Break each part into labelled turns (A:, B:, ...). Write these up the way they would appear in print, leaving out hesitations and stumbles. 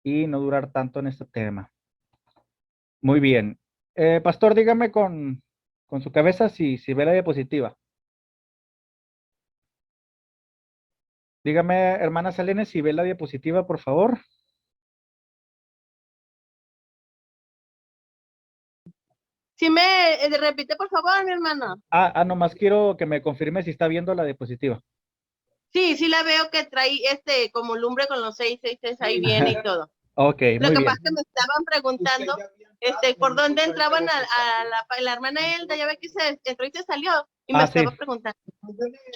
A: y no durar tanto en este tema. Muy bien. Pastor, dígame con su cabeza si ve la diapositiva. Dígame, hermana Selene, si ve la diapositiva, por favor.
B: Si me repite, por favor, mi hermano.
A: Nomás quiero que me confirme si está viendo la diapositiva.
B: Sí, sí la veo que trae como lumbre con los 666 ahí viene y todo.
A: Ok,
B: Lo
A: muy
B: que
A: bien.
B: pasa es que me estaban preguntando por dónde entraban a la hermana Elda, ya ve que se entró y se salió, y me estaba
A: Sí.
B: preguntando.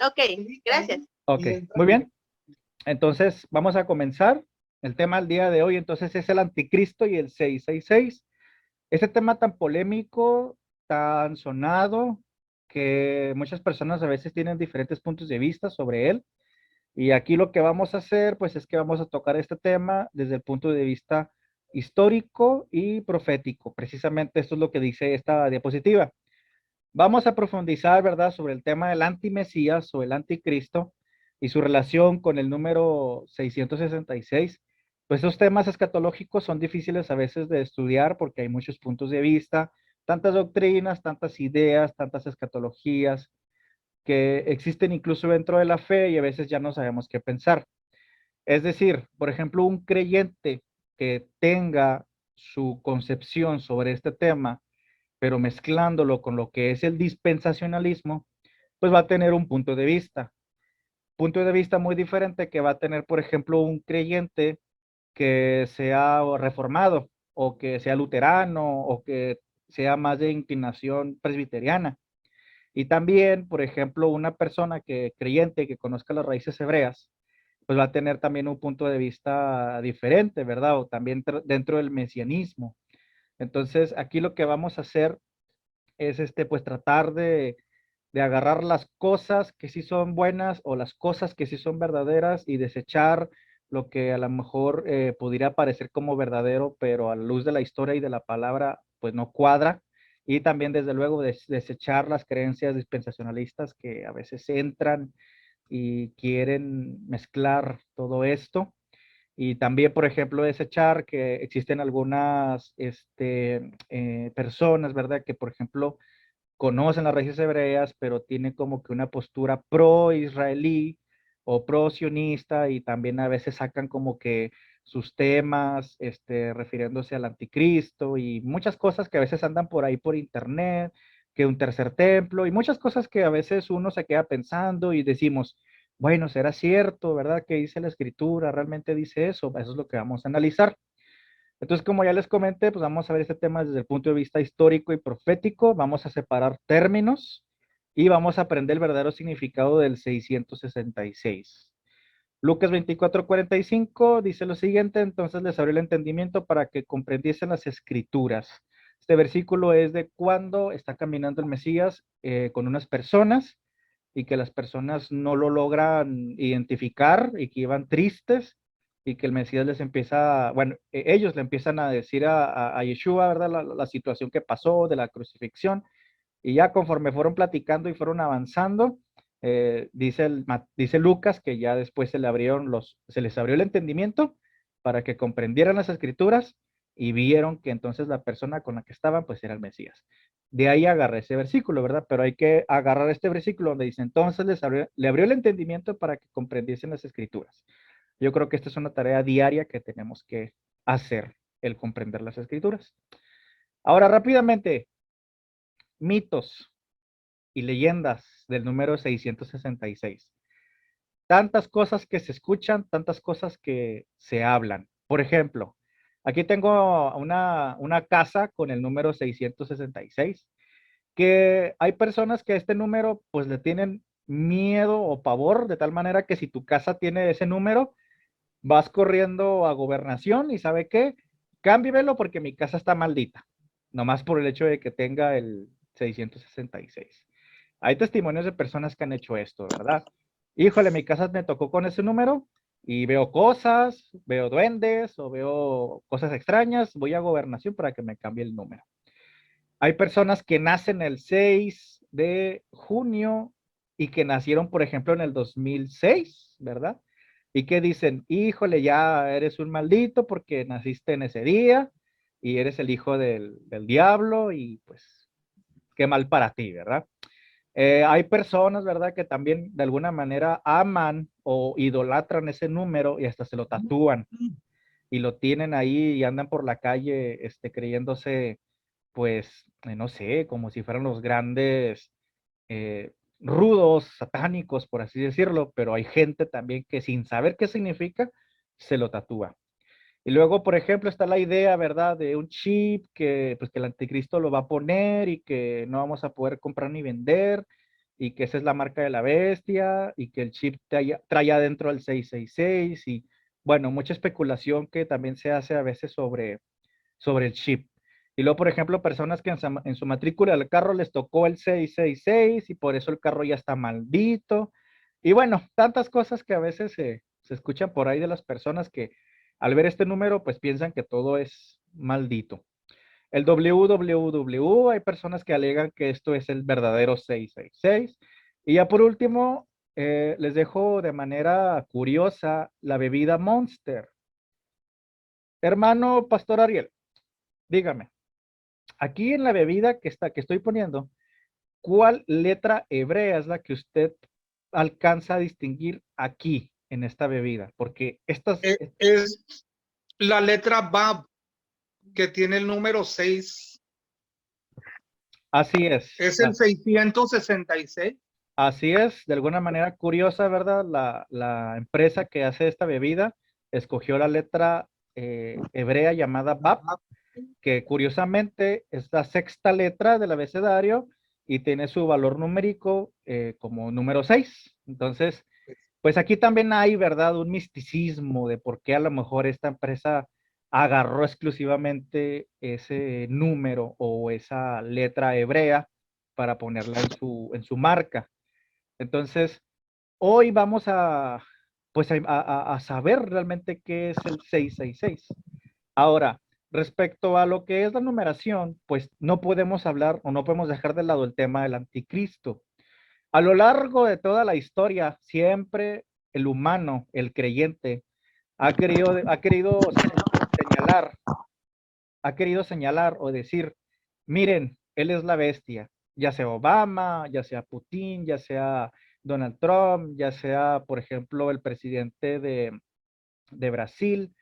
B: Ok, gracias.
A: Ok, muy bien. Entonces, vamos a comenzar. El tema del día de hoy, entonces, es el anticristo y el 666. Este tema tan polémico, tan sonado, que muchas personas a veces tienen diferentes puntos de vista sobre él. Y aquí lo que vamos a hacer, pues es que vamos a tocar este tema desde el punto de vista histórico y profético. Precisamente esto es lo que dice esta diapositiva. Vamos a profundizar, ¿verdad?, sobre el tema del antimesías o el anticristo y su relación con el número 666. Pues esos temas escatológicos son difíciles a veces de estudiar porque hay muchos puntos de vista, tantas doctrinas, tantas ideas, tantas escatologías que existen incluso dentro de la fe y a veces ya no sabemos qué pensar. Es decir, por ejemplo, un creyente que tenga su concepción sobre este tema, pero mezclándolo con lo que es el dispensacionalismo, pues va a tener un punto de vista muy diferente que va a tener, por ejemplo, un creyente que sea reformado o que sea luterano o que sea más de inclinación presbiteriana. Y también, por ejemplo, una persona que creyente que conozca las raíces hebreas, pues va a tener también un punto de vista diferente, ¿verdad? O también dentro del mesianismo. Entonces, aquí lo que vamos a hacer es pues tratar de agarrar las cosas que sí son buenas o las cosas que sí son verdaderas y desechar lo que a lo mejor pudiera parecer como verdadero, pero a la luz de la historia y de la palabra, pues no cuadra. Y también, desde luego, desechar las creencias dispensacionalistas que a veces entran y quieren mezclar todo esto. Y también, por ejemplo, desechar que existen algunas personas, ¿verdad? Que, por ejemplo, conocen las raíces hebreas, pero tienen como que una postura pro-israelí o pro-sionista y también a veces sacan como que sus temas, refiriéndose al anticristo y muchas cosas que a veces andan por ahí por internet, que un tercer templo y muchas cosas que a veces uno se queda pensando y decimos, bueno, ¿será cierto, verdad? ¿Qué dice la escritura? ¿Realmente dice eso? Eso es lo que vamos a analizar. Entonces, como ya les comenté, pues vamos a ver este tema desde el punto de vista histórico y profético. Vamos a separar términos y vamos a aprender el verdadero significado del 666. Lucas 24:45 dice lo siguiente: entonces les abrió el entendimiento para que comprendiesen las escrituras. Este versículo es de cuando está caminando el Mesías con unas personas y que las personas no lo logran identificar y que iban tristes y que el Mesías les empieza, bueno, ellos le empiezan a decir a Yeshua, ¿verdad? La situación que pasó de la crucifixión y ya conforme fueron platicando y fueron avanzando, dice Lucas que ya después se les abrió el entendimiento para que comprendieran las escrituras y vieron que entonces la persona con la que estaban pues era el Mesías. De ahí agarré ese versículo, ¿verdad? Pero hay que agarrar este versículo donde dice, entonces le abrió el entendimiento para que comprendiesen las escrituras. Yo creo que esta es una tarea diaria que tenemos que hacer, el comprender las escrituras. Ahora, rápidamente, mitos y leyendas del número 666. Tantas cosas que se escuchan, tantas cosas que se hablan. Por ejemplo, aquí tengo una casa con el número 666, que hay personas que a este número pues le tienen miedo o pavor, de tal manera que si tu casa tiene ese número, vas corriendo a gobernación y ¿sabe qué? Cámbiamelo porque mi casa está maldita, nomás por el hecho de que tenga el 666. Hay testimonios de personas que han hecho esto, ¿verdad? Híjole, mi casa me tocó con ese número y veo cosas, veo duendes o veo cosas extrañas, voy a gobernación para que me cambie el número. Hay personas que nacen el 6 de junio y que nacieron, por ejemplo, en el 2006, ¿verdad? y que dicen, híjole, ya eres un maldito porque naciste en ese día y eres el hijo del diablo y pues qué mal para ti, ¿verdad? Hay personas, ¿verdad?, que también de alguna manera aman o idolatran ese número y hasta se lo tatúan y lo tienen ahí y andan por la calle creyéndose, pues, no sé, como si fueran los grandes rudos, satánicos, por así decirlo, pero hay gente también que sin saber qué significa, se lo tatúa. Y luego, por ejemplo, está la idea, ¿verdad?, de un chip que, pues, que el anticristo lo va a poner y que no vamos a poder comprar ni vender y que esa es la marca de la bestia y que el chip trae adentro el 666 y, bueno, mucha especulación que también se hace a veces sobre el chip. Y luego, por ejemplo, personas que en su matrícula del carro les tocó el 666 y por eso el carro ya está maldito. Y bueno, tantas cosas que a veces se escuchan por ahí de las personas que al ver este número, pues piensan que todo es maldito. El www, hay personas que alegan que esto es el verdadero 666. Y ya por último, les dejo de manera curiosa la bebida Monster. Hermano Pastor Ariel, dígame, aquí en la bebida que estoy poniendo, ¿cuál letra hebrea es la que usted alcanza a distinguir aquí en esta bebida? Porque estas,
C: Es la letra Bab, que tiene el número 6.
A: así es,
C: Es el 666.
A: así es, de alguna manera curiosa, ¿verdad? La empresa que hace esta bebida escogió la letra hebrea llamada Bab, que curiosamente es la sexta letra del abecedario y tiene su valor numérico como número 6. Entonces, pues aquí también hay, ¿verdad? Un misticismo de por qué a lo mejor esta empresa agarró exclusivamente ese número o esa letra hebrea para ponerla en su marca. Entonces, hoy vamos a, pues a saber realmente qué es el 666. Ahora, respecto a lo que es la numeración, pues no podemos hablar o no podemos dejar de lado el tema del anticristo. A lo largo de toda la historia, siempre el humano, el creyente, señalar, ha querido señalar o decir, miren, él es la bestia, ya sea Obama, ya sea Putin, ya sea Donald Trump, ya sea, por ejemplo, el presidente de Brasil,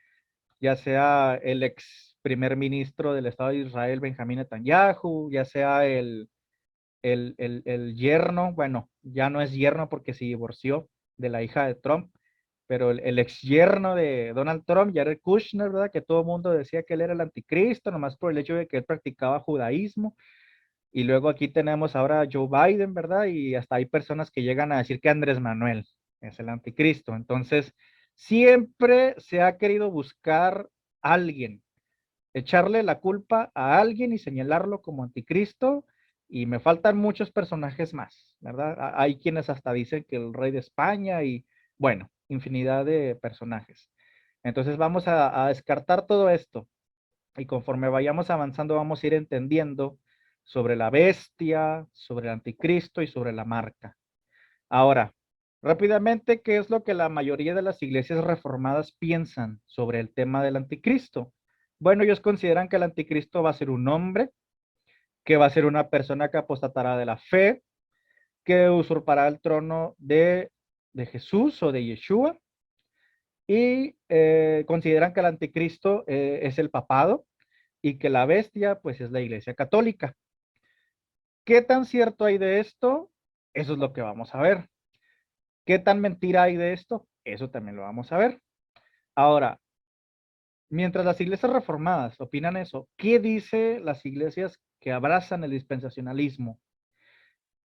A: ya sea el ex primer ministro del Estado de Israel, Benjamín Netanyahu, ya sea el yerno, bueno, ya no es yerno porque se divorció de la hija de Trump, pero el ex yerno de Donald Trump, Jared Kushner, ¿verdad? Que todo el mundo decía que él era el anticristo, nomás por el hecho de que él practicaba judaísmo. Y luego aquí tenemos ahora a Joe Biden, ¿verdad? Y hasta hay personas que llegan a decir que Andrés Manuel es el anticristo. Entonces, siempre se ha querido buscar a alguien, echarle la culpa a alguien y señalarlo como anticristo. Y me faltan muchos personajes más, ¿verdad? Hay quienes hasta dicen que el rey de España y, bueno, infinidad de personajes. Entonces vamos a descartar todo esto y conforme vayamos avanzando vamos a ir entendiendo sobre la bestia, sobre el anticristo y sobre la marca. Ahora, rápidamente, ¿qué es lo que la mayoría de las iglesias reformadas piensan sobre el tema del anticristo? Bueno, ellos consideran que el anticristo va a ser un hombre, que va a ser una persona que apostatará de la fe, que usurpará el trono de Jesús o de Yeshua, y consideran que el anticristo es el papado y que la bestia pues es la iglesia católica. ¿Qué tan cierto hay de esto? Eso es lo que vamos a ver. ¿Qué tan mentira hay de esto? Eso también lo vamos a ver. Ahora, mientras las iglesias reformadas opinan eso, ¿qué dice las iglesias que abrazan el dispensacionalismo?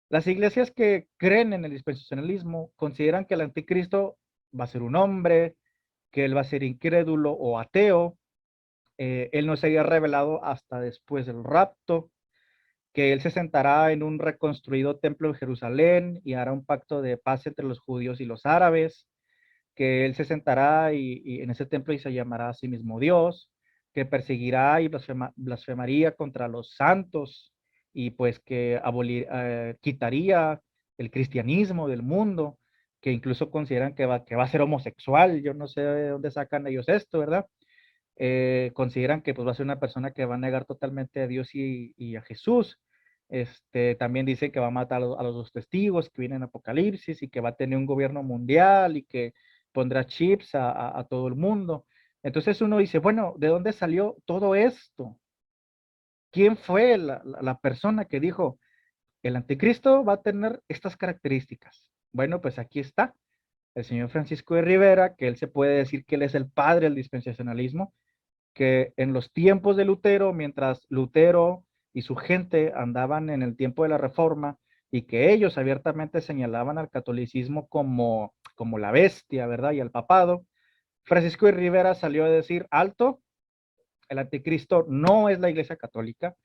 A: Las iglesias que creen en el dispensacionalismo consideran que el anticristo va a ser un hombre, que él va a ser incrédulo o ateo, él no sería revelado hasta después del rapto, que él se sentará en un reconstruido templo en Jerusalén y hará un pacto de paz entre los judíos y los árabes, que él se sentará y en ese templo y se llamará a sí mismo Dios, que perseguirá y blasfemaría contra los santos y pues que quitaría el cristianismo del mundo, que incluso consideran que va a ser homosexual. Yo no sé de dónde sacan ellos esto, ¿verdad? Consideran que pues, va a ser una persona que va a negar totalmente a Dios y a Jesús. También dicen que va a matar a los dos testigos que vienen en Apocalipsis y que va a tener un gobierno mundial y que pondrá chips a todo el mundo. Entonces uno dice, bueno, ¿de dónde salió todo esto? ¿Quién fue la persona que dijo, el anticristo va a tener estas características? Bueno, pues aquí está el señor Francisco de Rivera, que él se puede decir que él es el padre del dispensacionalismo, que en los tiempos de Lutero, mientras Lutero y su gente andaban en el tiempo de la Reforma y que ellos abiertamente señalaban al catolicismo como la bestia, ¿verdad? Y al papado, Francisco de Rivera salió a decir, alto, el anticristo no es la Iglesia Católica,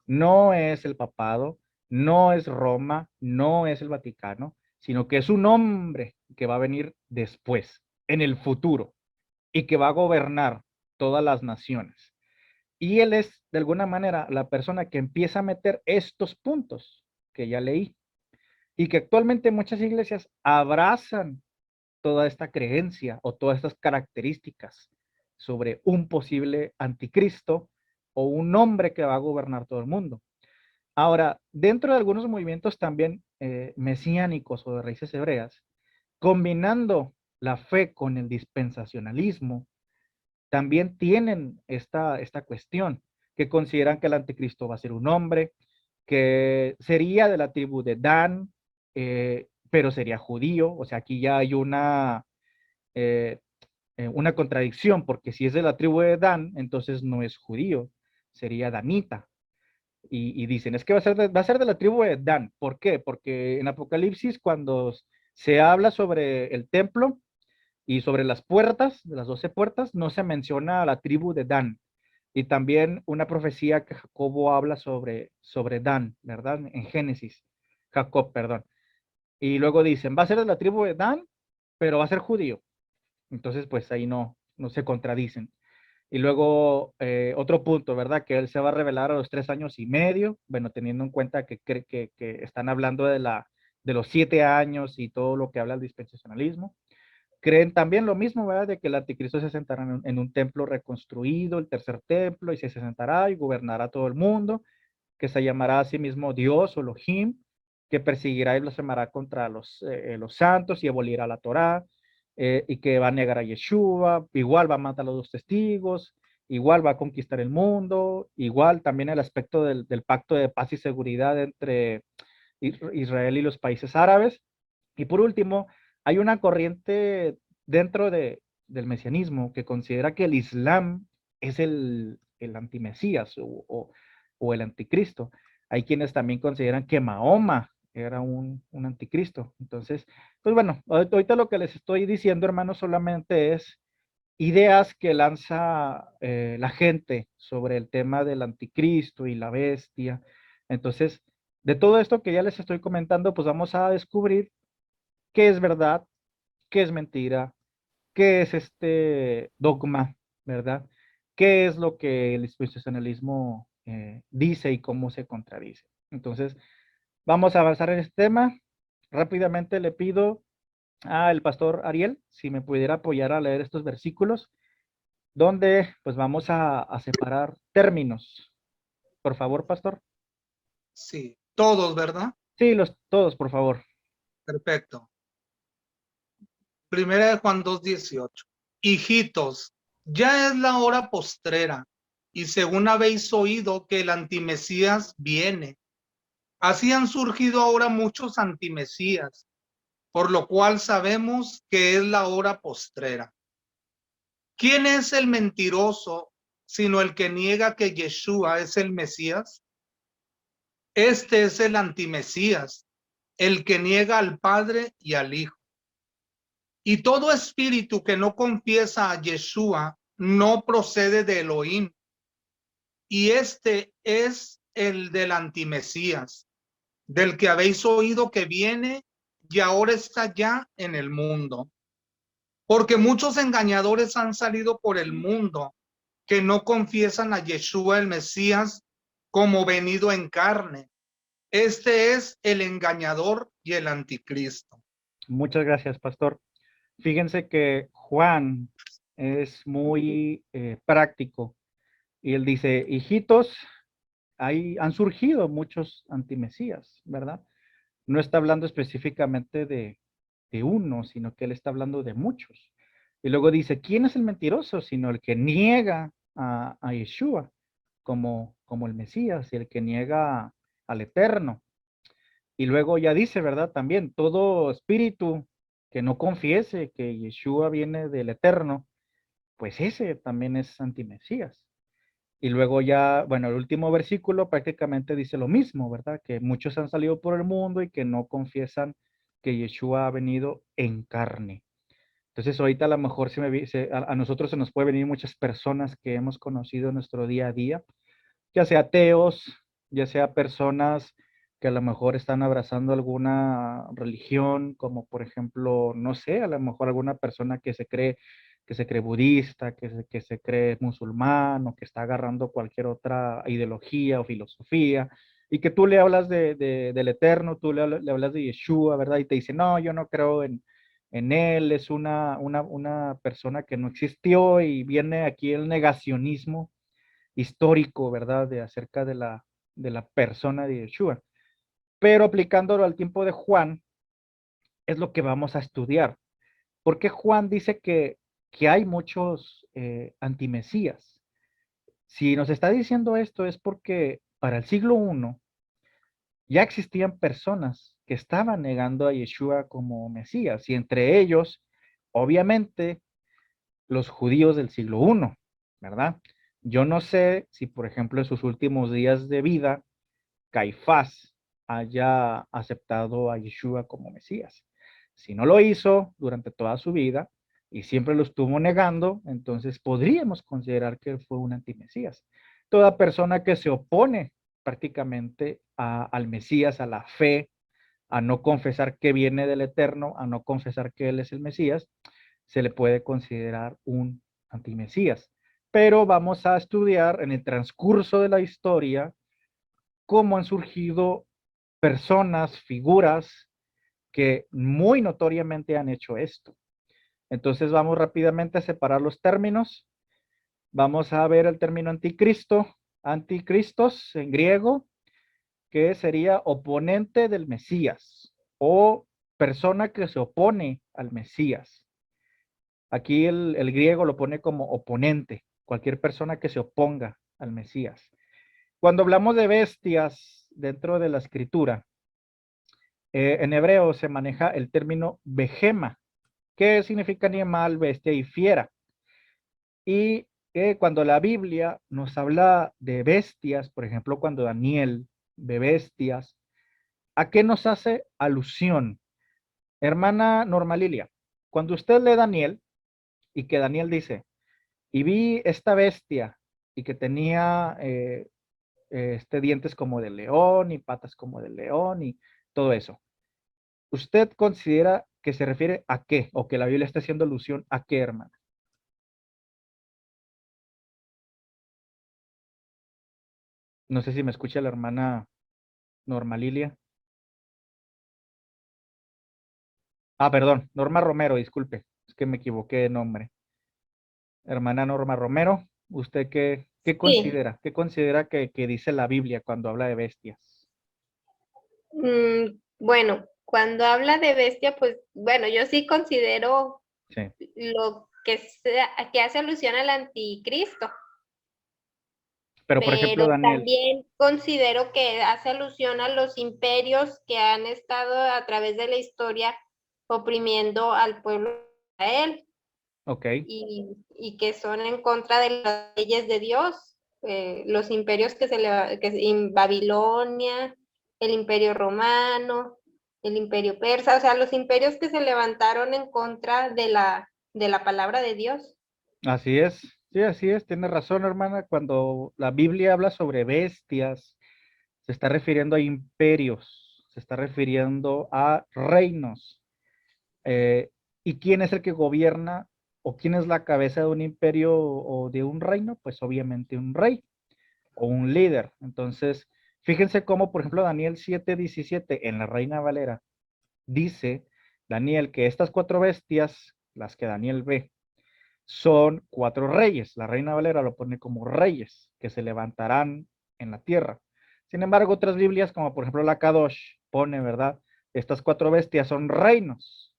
A: no es el papado, no es Roma, no es el Vaticano, sino que es un hombre que va a venir después, en el futuro, y que va a gobernar todas las naciones. Y él es, de alguna manera, la persona que empieza a meter estos puntos que ya leí y que actualmente muchas iglesias abrazan toda esta creencia o todas estas características sobre un posible anticristo o un hombre que va a gobernar todo el mundo. Ahora, dentro de algunos movimientos también mesiánicos o de raíces hebreas, combinando la fe con el dispensacionalismo, también tienen esta cuestión, que consideran que el anticristo va a ser un hombre, que sería de la tribu de Dan, pero sería judío. O sea, aquí ya hay eh, una contradicción, porque si es de la tribu de Dan, entonces no es judío, sería danita. Y dicen, es que va a ser de la tribu de Dan. ¿Por qué? Porque en Apocalipsis, cuando se habla sobre el templo, y sobre las puertas, de las 12 puertas, no se menciona a la tribu de Dan. Y también una profecía que Jacobo habla sobre Dan, ¿verdad? En Génesis. Jacob, perdón. Y luego dicen, va a ser de la tribu de Dan, pero va a ser judío. Entonces, pues ahí no se contradicen. Y luego otro punto, ¿verdad? Que él se va a revelar a los 3 años y medio, bueno, teniendo en cuenta que están hablando de los 7 años y todo lo que habla el dispensacionalismo. Creen también lo mismo, ¿verdad? De que el anticristo se sentará en un templo reconstruido, el tercer templo, y se sentará y gobernará todo el mundo, que se llamará a sí mismo Dios o Elohim, que perseguirá y blasfemará contra los santos y abolirá la Torá, y que va a negar a Yeshua, igual va a matar a los dos testigos, igual va a conquistar el mundo, igual también el aspecto del pacto de paz y seguridad entre Israel y los países árabes. Y por último, hay una corriente dentro del mesianismo que considera que el Islam es el antimesías o el anticristo. Hay quienes también consideran que Mahoma era un anticristo. Entonces, pues bueno, ahorita lo que les estoy diciendo, hermanos, solamente es ideas que lanza la gente sobre el tema del anticristo y la bestia. Entonces, de todo esto que ya les estoy comentando, pues vamos a descubrir qué es verdad, qué es mentira, qué es este dogma, ¿verdad? ¿Qué es lo que el dispensacionalismo dice y cómo se contradice? Entonces, vamos a avanzar en este tema. Rápidamente le pido al pastor Ariel si me pudiera apoyar a leer estos versículos, donde pues vamos a separar términos. Por favor, pastor.
C: Sí, todos, ¿verdad?
A: Sí, todos, por favor.
C: Perfecto. Primera de Juan 2:18. Hijitos, ya es la hora postrera, y según habéis oído que el antimesías viene, así han surgido ahora muchos antimesías, por lo cual sabemos que es la hora postrera. ¿Quién es el mentiroso sino el que niega que Yeshua es el Mesías? Este es el antimesías, el que niega al Padre y al Hijo. Y todo espíritu que no confiesa a Yeshua no procede de Elohim. Y este es el del antimesías, del que habéis oído que viene y ahora está ya en el mundo. Porque muchos engañadores han salido por el mundo que no confiesan a Yeshua el Mesías como venido en carne. Este es el engañador y el anticristo.
A: Muchas gracias, pastor. Fíjense que Juan es muy práctico y él dice, hijitos, ahí han surgido muchos antimesías, ¿verdad? No está hablando específicamente de uno, sino que él está hablando de muchos. Y luego dice, ¿quién es el mentiroso? Sino el que niega a Yeshua como el Mesías y el que niega al Eterno. Y luego ya dice, ¿verdad? También todo espíritu que no confiese que Yeshua viene del Eterno, pues ese también es antimesías. Y luego ya, bueno, el último versículo prácticamente dice lo mismo, ¿verdad? Que muchos han salido por el mundo y que no confiesan que Yeshua ha venido en carne. Entonces ahorita a lo mejor a nosotros se nos puede venir muchas personas que hemos conocido en nuestro día a día, ya sea ateos, ya sea personas que a lo mejor están abrazando alguna religión, como por ejemplo, no sé, a lo mejor alguna persona que se cree budista, que se cree musulmán o que está agarrando cualquier otra ideología o filosofía, y que tú le hablas del Eterno, tú le hablas de Yeshua, ¿verdad? Y te dice, no, yo no creo en él, es una persona que no existió y viene aquí el negacionismo histórico, ¿verdad? Acerca de la persona de Yeshua. Pero aplicándolo al tiempo de Juan, es lo que vamos a estudiar. ¿Por qué Juan dice que hay muchos antimesías? Si nos está diciendo esto es porque para el siglo I ya existían personas que estaban negando a Yeshua como Mesías, y entre ellos, obviamente, los judíos del siglo I, ¿verdad? Yo no sé si, por ejemplo, en sus últimos días de vida, Caifás haya aceptado a Yeshua como Mesías. Si no lo hizo durante toda su vida y siempre lo estuvo negando, entonces podríamos considerar que él fue un antimesías. Toda persona que se opone prácticamente al Mesías, a la fe, a no confesar que viene del Eterno, a no confesar que él es el Mesías, se le puede considerar un antimesías. Pero vamos a estudiar en el transcurso de la historia cómo han surgido personas, figuras que muy notoriamente han hecho esto. Entonces vamos rápidamente a separar los términos. Vamos a ver el término anticristo, anticristos en griego, que sería oponente del Mesías o persona que se opone al Mesías. Aquí el griego lo pone como oponente, cualquier persona que se oponga al Mesías. Cuando hablamos de bestias dentro de la escritura, en hebreo se maneja el término behema, que significa animal, bestia y fiera. Y cuando la Biblia nos habla de bestias, por ejemplo, cuando Daniel ve bestias, ¿a qué nos hace alusión? Hermana Norma Lilia, cuando usted lee Daniel y que Daniel dice, y vi esta bestia y que tenía dientes como de león y patas como de león y todo eso, ¿usted considera que se refiere a qué? O que la Biblia está haciendo alusión a qué, hermana. No sé si me escucha la hermana Norma Lilia. Ah, perdón, Norma Romero, disculpe. Es que me equivoqué de nombre. Hermana Norma Romero, ¿usted qué
B: Sí,
A: considera? ¿Qué considera que dice la Biblia cuando habla de bestias?
B: bueno, cuando habla de bestia, pues bueno, yo sí considero
A: Sí,
B: lo que hace alusión al anticristo,
A: pero por ejemplo,
B: pero
A: Daniel.
B: también considero que hace alusión a los imperios que han estado a través de la historia oprimiendo al pueblo de Israel
A: Ok,
B: y que son en contra de las leyes de Dios, los imperios en Babilonia, el imperio romano, el imperio persa, o sea, los imperios que se levantaron en contra de la palabra de Dios.
A: así es. Sí, así es. Tiene razón, hermana. Cuando la Biblia habla sobre bestias, se está refiriendo a imperios, se está refiriendo a reinos. Eh, ¿Y quién es el que gobierna o quién es la cabeza de un imperio o de un reino? Pues obviamente un rey o un líder. Entonces, fíjense cómo, por ejemplo, Daniel 7:17 en la Reina Valera dice Daniel que estas 4 bestias, las que Daniel ve, son 4 reyes. La Reina Valera lo pone como reyes que se levantarán en la tierra. Sin embargo, otras Biblias, como por ejemplo la Kadosh, pone, ¿verdad? Estas 4 bestias son reinos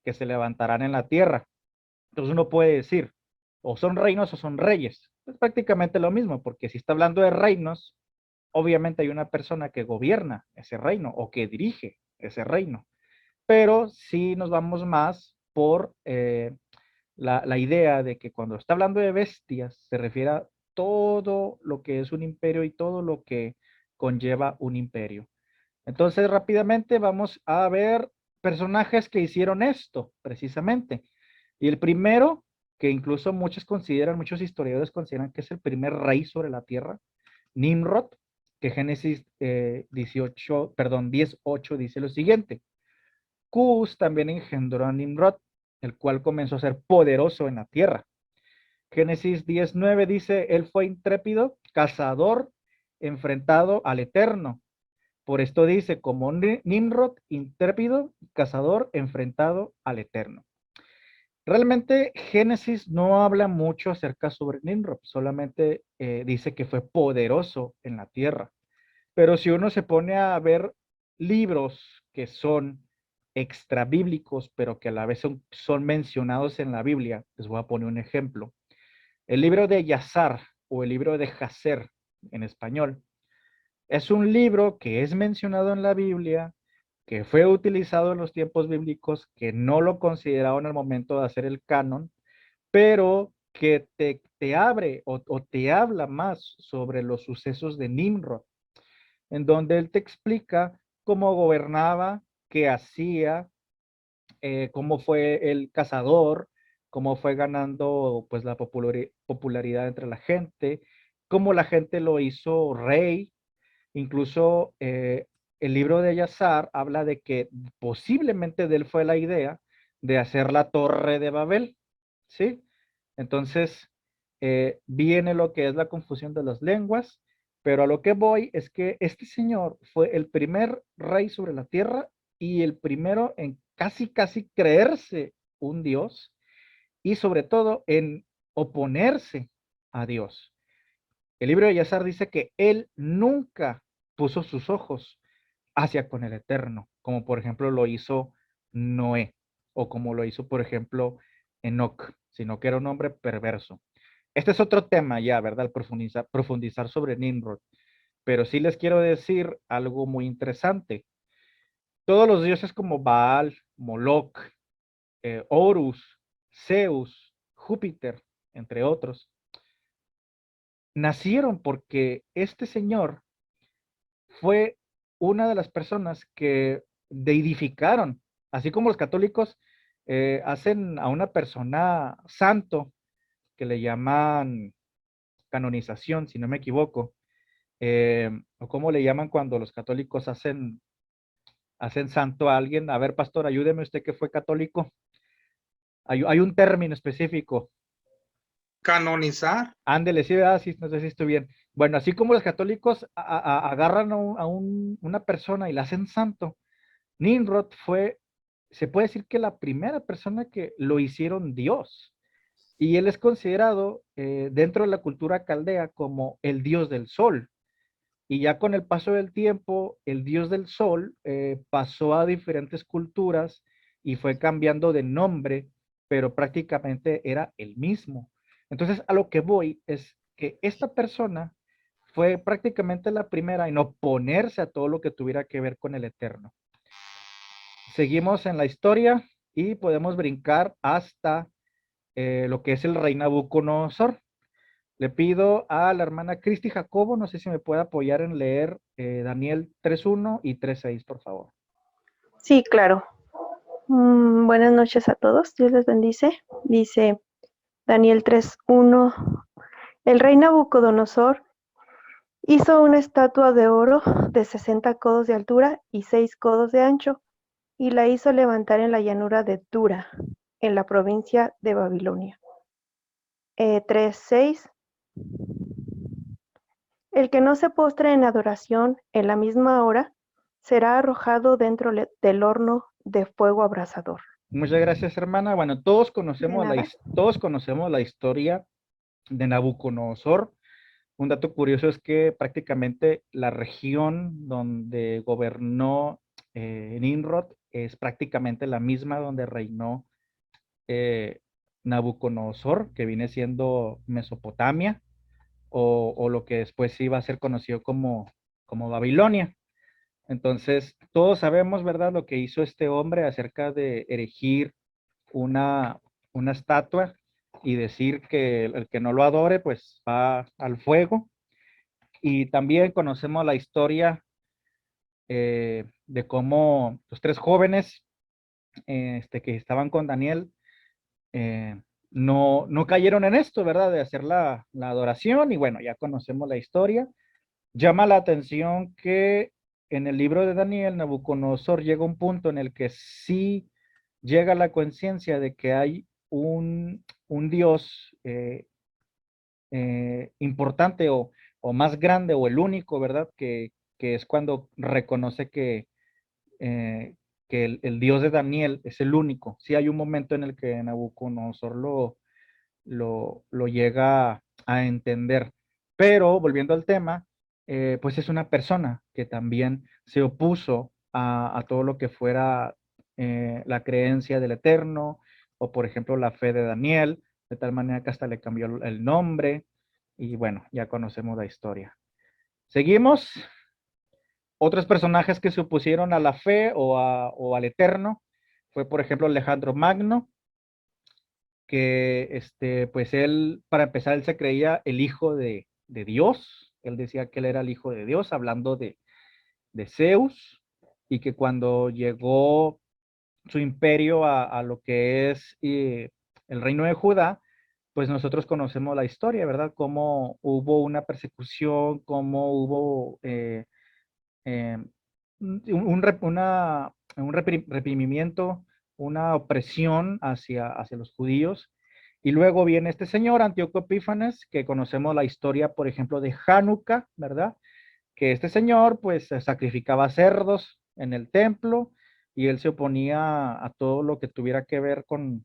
A: que se levantarán en la tierra. Entonces uno puede decir, o son reinos o son reyes. Es prácticamente lo mismo, porque si está hablando de reinos, obviamente hay una persona que gobierna ese reino o que dirige ese reino. Pero si nos vamos más por la idea de que cuando está hablando de bestias se refiere a todo lo que es un imperio y todo lo que conlleva un imperio. Entonces, rápidamente vamos a ver personajes que hicieron esto, precisamente. Y el primero, que incluso muchos historiadores consideran que es el primer rey sobre la tierra, Nimrod, que Génesis 10:8 dice lo siguiente: Cus también engendró a Nimrod, el cual comenzó a ser poderoso en la tierra. Génesis 10:9 dice, él fue intrépido, cazador, enfrentado al Eterno. Por esto dice, como Nimrod, intrépido, cazador, enfrentado al Eterno. Realmente Génesis no habla mucho acerca sobre Nimrod, solamente dice que fue poderoso en la tierra. Pero si uno se pone a ver libros que son extrabíblicos, pero que a la vez son mencionados en la Biblia, les voy a poner un ejemplo. El libro de Yazar o el libro de Jacer en español es un libro que es mencionado en la Biblia, que fue utilizado en los tiempos bíblicos, que no lo consideraron al momento de hacer el canon, pero que te abre o te habla más sobre los sucesos de Nimrod, en donde él te explica cómo gobernaba, qué hacía, cómo fue el cazador, cómo fue ganando pues la popularidad entre la gente, cómo la gente lo hizo rey. Incluso el libro de Yazar habla de que posiblemente de él fue la idea de hacer la Torre de Babel, ¿sí? Entonces viene lo que es la confusión de las lenguas, pero a lo que voy es que este señor fue el primer rey sobre la tierra y el primero en casi creerse un Dios y sobre todo en oponerse a Dios. El libro de Yazar dice que él nunca puso sus ojos hacia con el Eterno, como por ejemplo lo hizo Noé, o como lo hizo por ejemplo Enoc, sino que era un hombre perverso. Este es otro tema ya, ¿verdad? Profundizar sobre Nimrod, pero sí les quiero decir algo muy interesante. Todos los dioses como Baal, Moloch, Horus, Zeus, Júpiter, entre otros, nacieron porque este señor fue una de las personas que deidificaron, así como los católicos hacen a una persona santo, que le llaman canonización, si no me equivoco, o cómo le llaman cuando los católicos hacen santo a alguien. A ver, pastor, ayúdeme usted que fue católico. Hay un término específico.
C: Canonizar.
A: Ándele, sí, ¿verdad? Sí, no sé si estoy bien. Bueno, así como los católicos agarran a una persona y la hacen santo, Nimrod fue, se puede decir que la primera persona que lo hicieron Dios. Y él es considerado dentro de la cultura caldea como el dios del sol. Y ya con el paso del tiempo, el dios del sol pasó a diferentes culturas y fue cambiando de nombre, pero prácticamente era el mismo. Entonces, a lo que voy es que esta persona fue prácticamente la primera en oponerse a todo lo que tuviera que ver con el Eterno. Seguimos en la historia y podemos brincar hasta lo que es el rey Nabucodonosor. Le pido a la hermana Cristi Jacobo, no sé si me puede apoyar en leer Daniel 3:1 y 3:6, por favor.
D: Sí, claro. Buenas noches a todos, Dios les bendice. Dice Daniel 3:1, el rey Nabucodonosor hizo una estatua de oro de 60 codos de altura y 6 codos de ancho, y la hizo levantar en la llanura de Dura, en la provincia de Babilonia. 3:6, el que no se postre en adoración en la misma hora será arrojado dentro del horno de fuego abrasador.
A: Muchas gracias, hermana. Bueno, todos
D: De
A: conocemos
D: nada.
A: todos conocemos la historia de Nabucodonosor. Un dato curioso es que prácticamente la región donde gobernó Nimrod es prácticamente la misma donde reinó Nabucodonosor, que viene siendo Mesopotamia, o lo que después iba a ser conocido como Babilonia. Entonces, todos sabemos, ¿verdad?, lo que hizo este hombre acerca de erigir una, una estatua y decir que el que no lo adore, pues va al fuego. Y también conocemos la historia de cómo los tres jóvenes que estaban con Daniel eh, no cayeron en esto, ¿verdad? De hacer la adoración. Y bueno, ya conocemos la historia. Llama la atención que en el libro de Daniel, Nabucodonosor llega a un punto en el que sí llega a la conciencia de que hay un Dios importante o más grande o el único, ¿verdad? Que es cuando reconoce eh, que el Dios de Daniel es el único. Sí hay un momento en el que Nabucodonosor lo llega a entender. Pero volviendo al tema, pues es una persona que también se opuso a todo lo que fuera la creencia del Eterno, o por ejemplo la fe de Daniel, de tal manera que hasta le cambió el nombre, y bueno, ya conocemos la historia. Seguimos. Otros personajes que se opusieron a la fe o al Eterno fue, por ejemplo, Alejandro Magno, que pues él, para empezar, él se creía el hijo de Dios. Él decía que él era el hijo de Dios, hablando de Zeus, y que cuando llegó su imperio a lo que es el reino de Judá, pues nosotros conocemos la historia, ¿verdad? Cómo hubo una persecución, cómo hubo eh, reprimimiento, una opresión hacia los judíos. Y luego viene este señor, Antíoco Epífanes, que conocemos la historia, por ejemplo, de Hanukkah, ¿verdad? Que este señor, pues, sacrificaba cerdos en el templo y él se oponía a todo lo que tuviera que ver con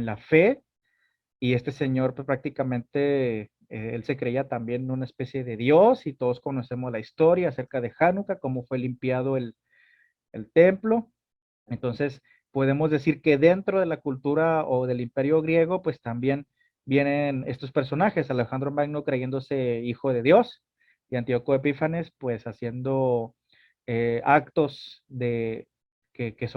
A: la fe. Y este señor, pues prácticamente, él se creía también una especie de Dios y todos conocemos la historia acerca de Hanukkah, cómo fue limpiado el templo. Entonces, podemos decir que dentro de la cultura o del imperio griego, pues también vienen estos personajes, Alejandro Magno creyéndose hijo de Dios y Antíoco Epífanes, pues haciendo actos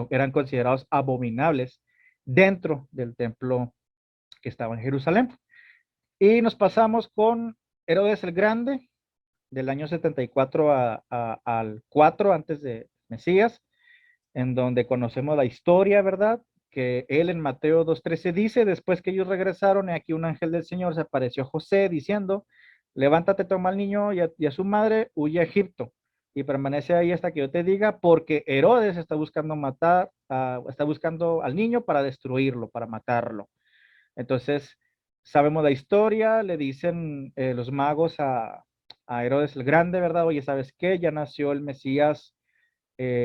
A: eran considerados abominables dentro del templo que estaba en Jerusalén. Y nos pasamos con Herodes el Grande, del año 74 al 4 antes de Mesías, en donde conocemos la historia, ¿verdad? Que él en Mateo 2:13 dice, después que ellos regresaron, y aquí un ángel del Señor se apareció a José diciendo, levántate, toma al niño y a su madre, huye a Egipto y permanece ahí hasta que yo te diga, porque Herodes está buscando está buscando al niño para destruirlo, para matarlo. Entonces, sabemos la historia, le dicen los magos a Herodes el Grande, ¿verdad? Oye, ¿sabes qué? Ya nació el Mesías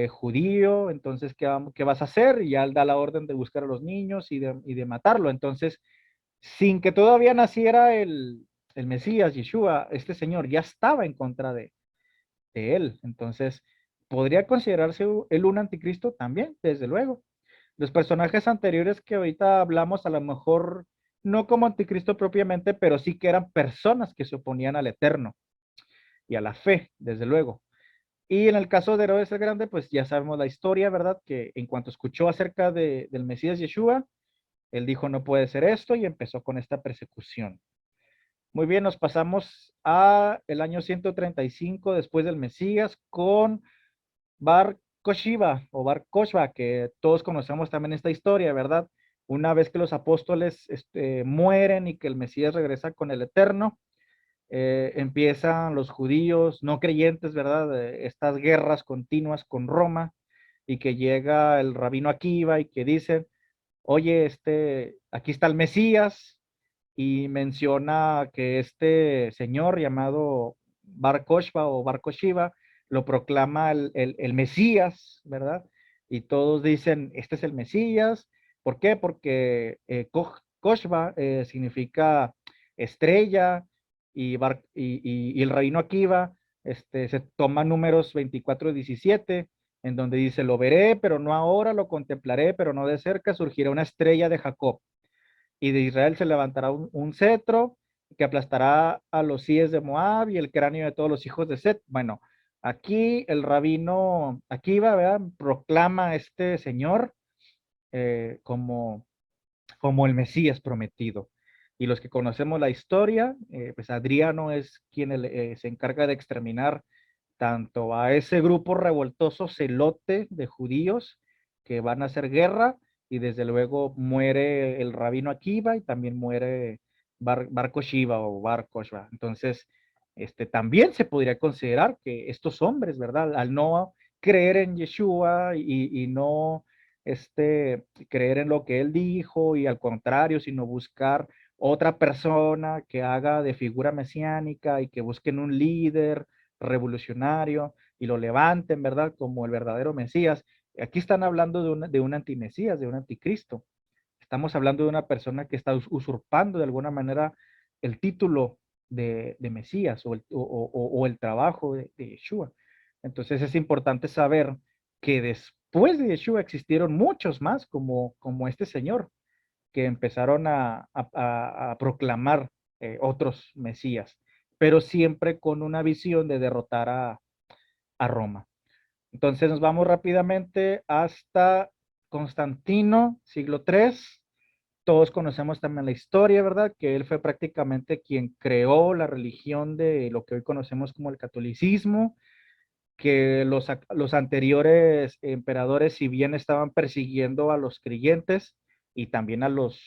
A: judío, entonces, ¿qué vas a hacer? Y ya él da la orden de buscar a los niños y de matarlo. Entonces, sin que todavía naciera el Mesías, Yeshua, este señor ya estaba en contra de él. Entonces, ¿podría considerarse él un anticristo? También, desde luego. Los personajes anteriores que ahorita hablamos, a lo mejor no como anticristo propiamente, pero sí que eran personas que se oponían al Eterno y a la fe, desde luego. Y en el caso de Herodes el Grande, pues ya sabemos la historia, ¿verdad? Que en cuanto escuchó acerca del Mesías Yeshua, él dijo, no puede ser esto, y empezó con esta persecución. Muy bien, nos pasamos a el año 135 después del Mesías con Bar Kokhba o Bar Kokhba, que todos conocemos también esta historia, ¿verdad? Una vez que los apóstoles mueren y que el Mesías regresa con el Eterno, empiezan los judíos no creyentes, ¿verdad? Estas guerras continuas con Roma, y que llega el rabino Akiva y que dice, oye, aquí está el Mesías, y menciona que este señor llamado Bar Kokhba o Bar Kokhba lo proclama el Mesías, ¿verdad? Y todos dicen, este es el Mesías. ¿Por qué? Porque Koshba significa estrella y el rabino Akiva se toma números 24-17, en donde dice, lo veré, pero no ahora, lo contemplaré, pero no de cerca, surgirá una estrella de Jacob. Y de Israel se levantará un cetro que aplastará a los síes de Moab y el cráneo de todos los hijos de Set. Bueno, aquí el rabino Akiva, ¿verdad? Proclama a este señor como el Mesías prometido. Y los que conocemos la historia, pues Adriano es quien se encarga de exterminar tanto a ese grupo revoltoso celote de judíos que van a hacer guerra, y desde luego muere el rabino Akiva y también muere Bar Kokhba o Bar Kokhba. Entonces, también se podría considerar que estos hombres, ¿verdad? Al no creer en Yeshua y no creer en lo que él dijo y al contrario, sino buscar otra persona que haga de figura mesiánica y que busquen un líder revolucionario y lo levanten, ¿verdad? Como el verdadero Mesías. Aquí están hablando de un antimesías, de un anticristo. Estamos hablando de una persona que está usurpando de alguna manera el título de Mesías o el trabajo de Yeshua. Entonces es importante saber que después de Yeshua existieron muchos más como este señor que empezaron a proclamar otros Mesías, pero siempre con una visión de derrotar a Roma. Entonces nos vamos rápidamente hasta Constantino, siglo III. Todos conocemos también la historia, ¿verdad? Que él fue prácticamente quien creó la religión de lo que hoy conocemos como el catolicismo, que los anteriores emperadores, si bien estaban persiguiendo a los creyentes y también a los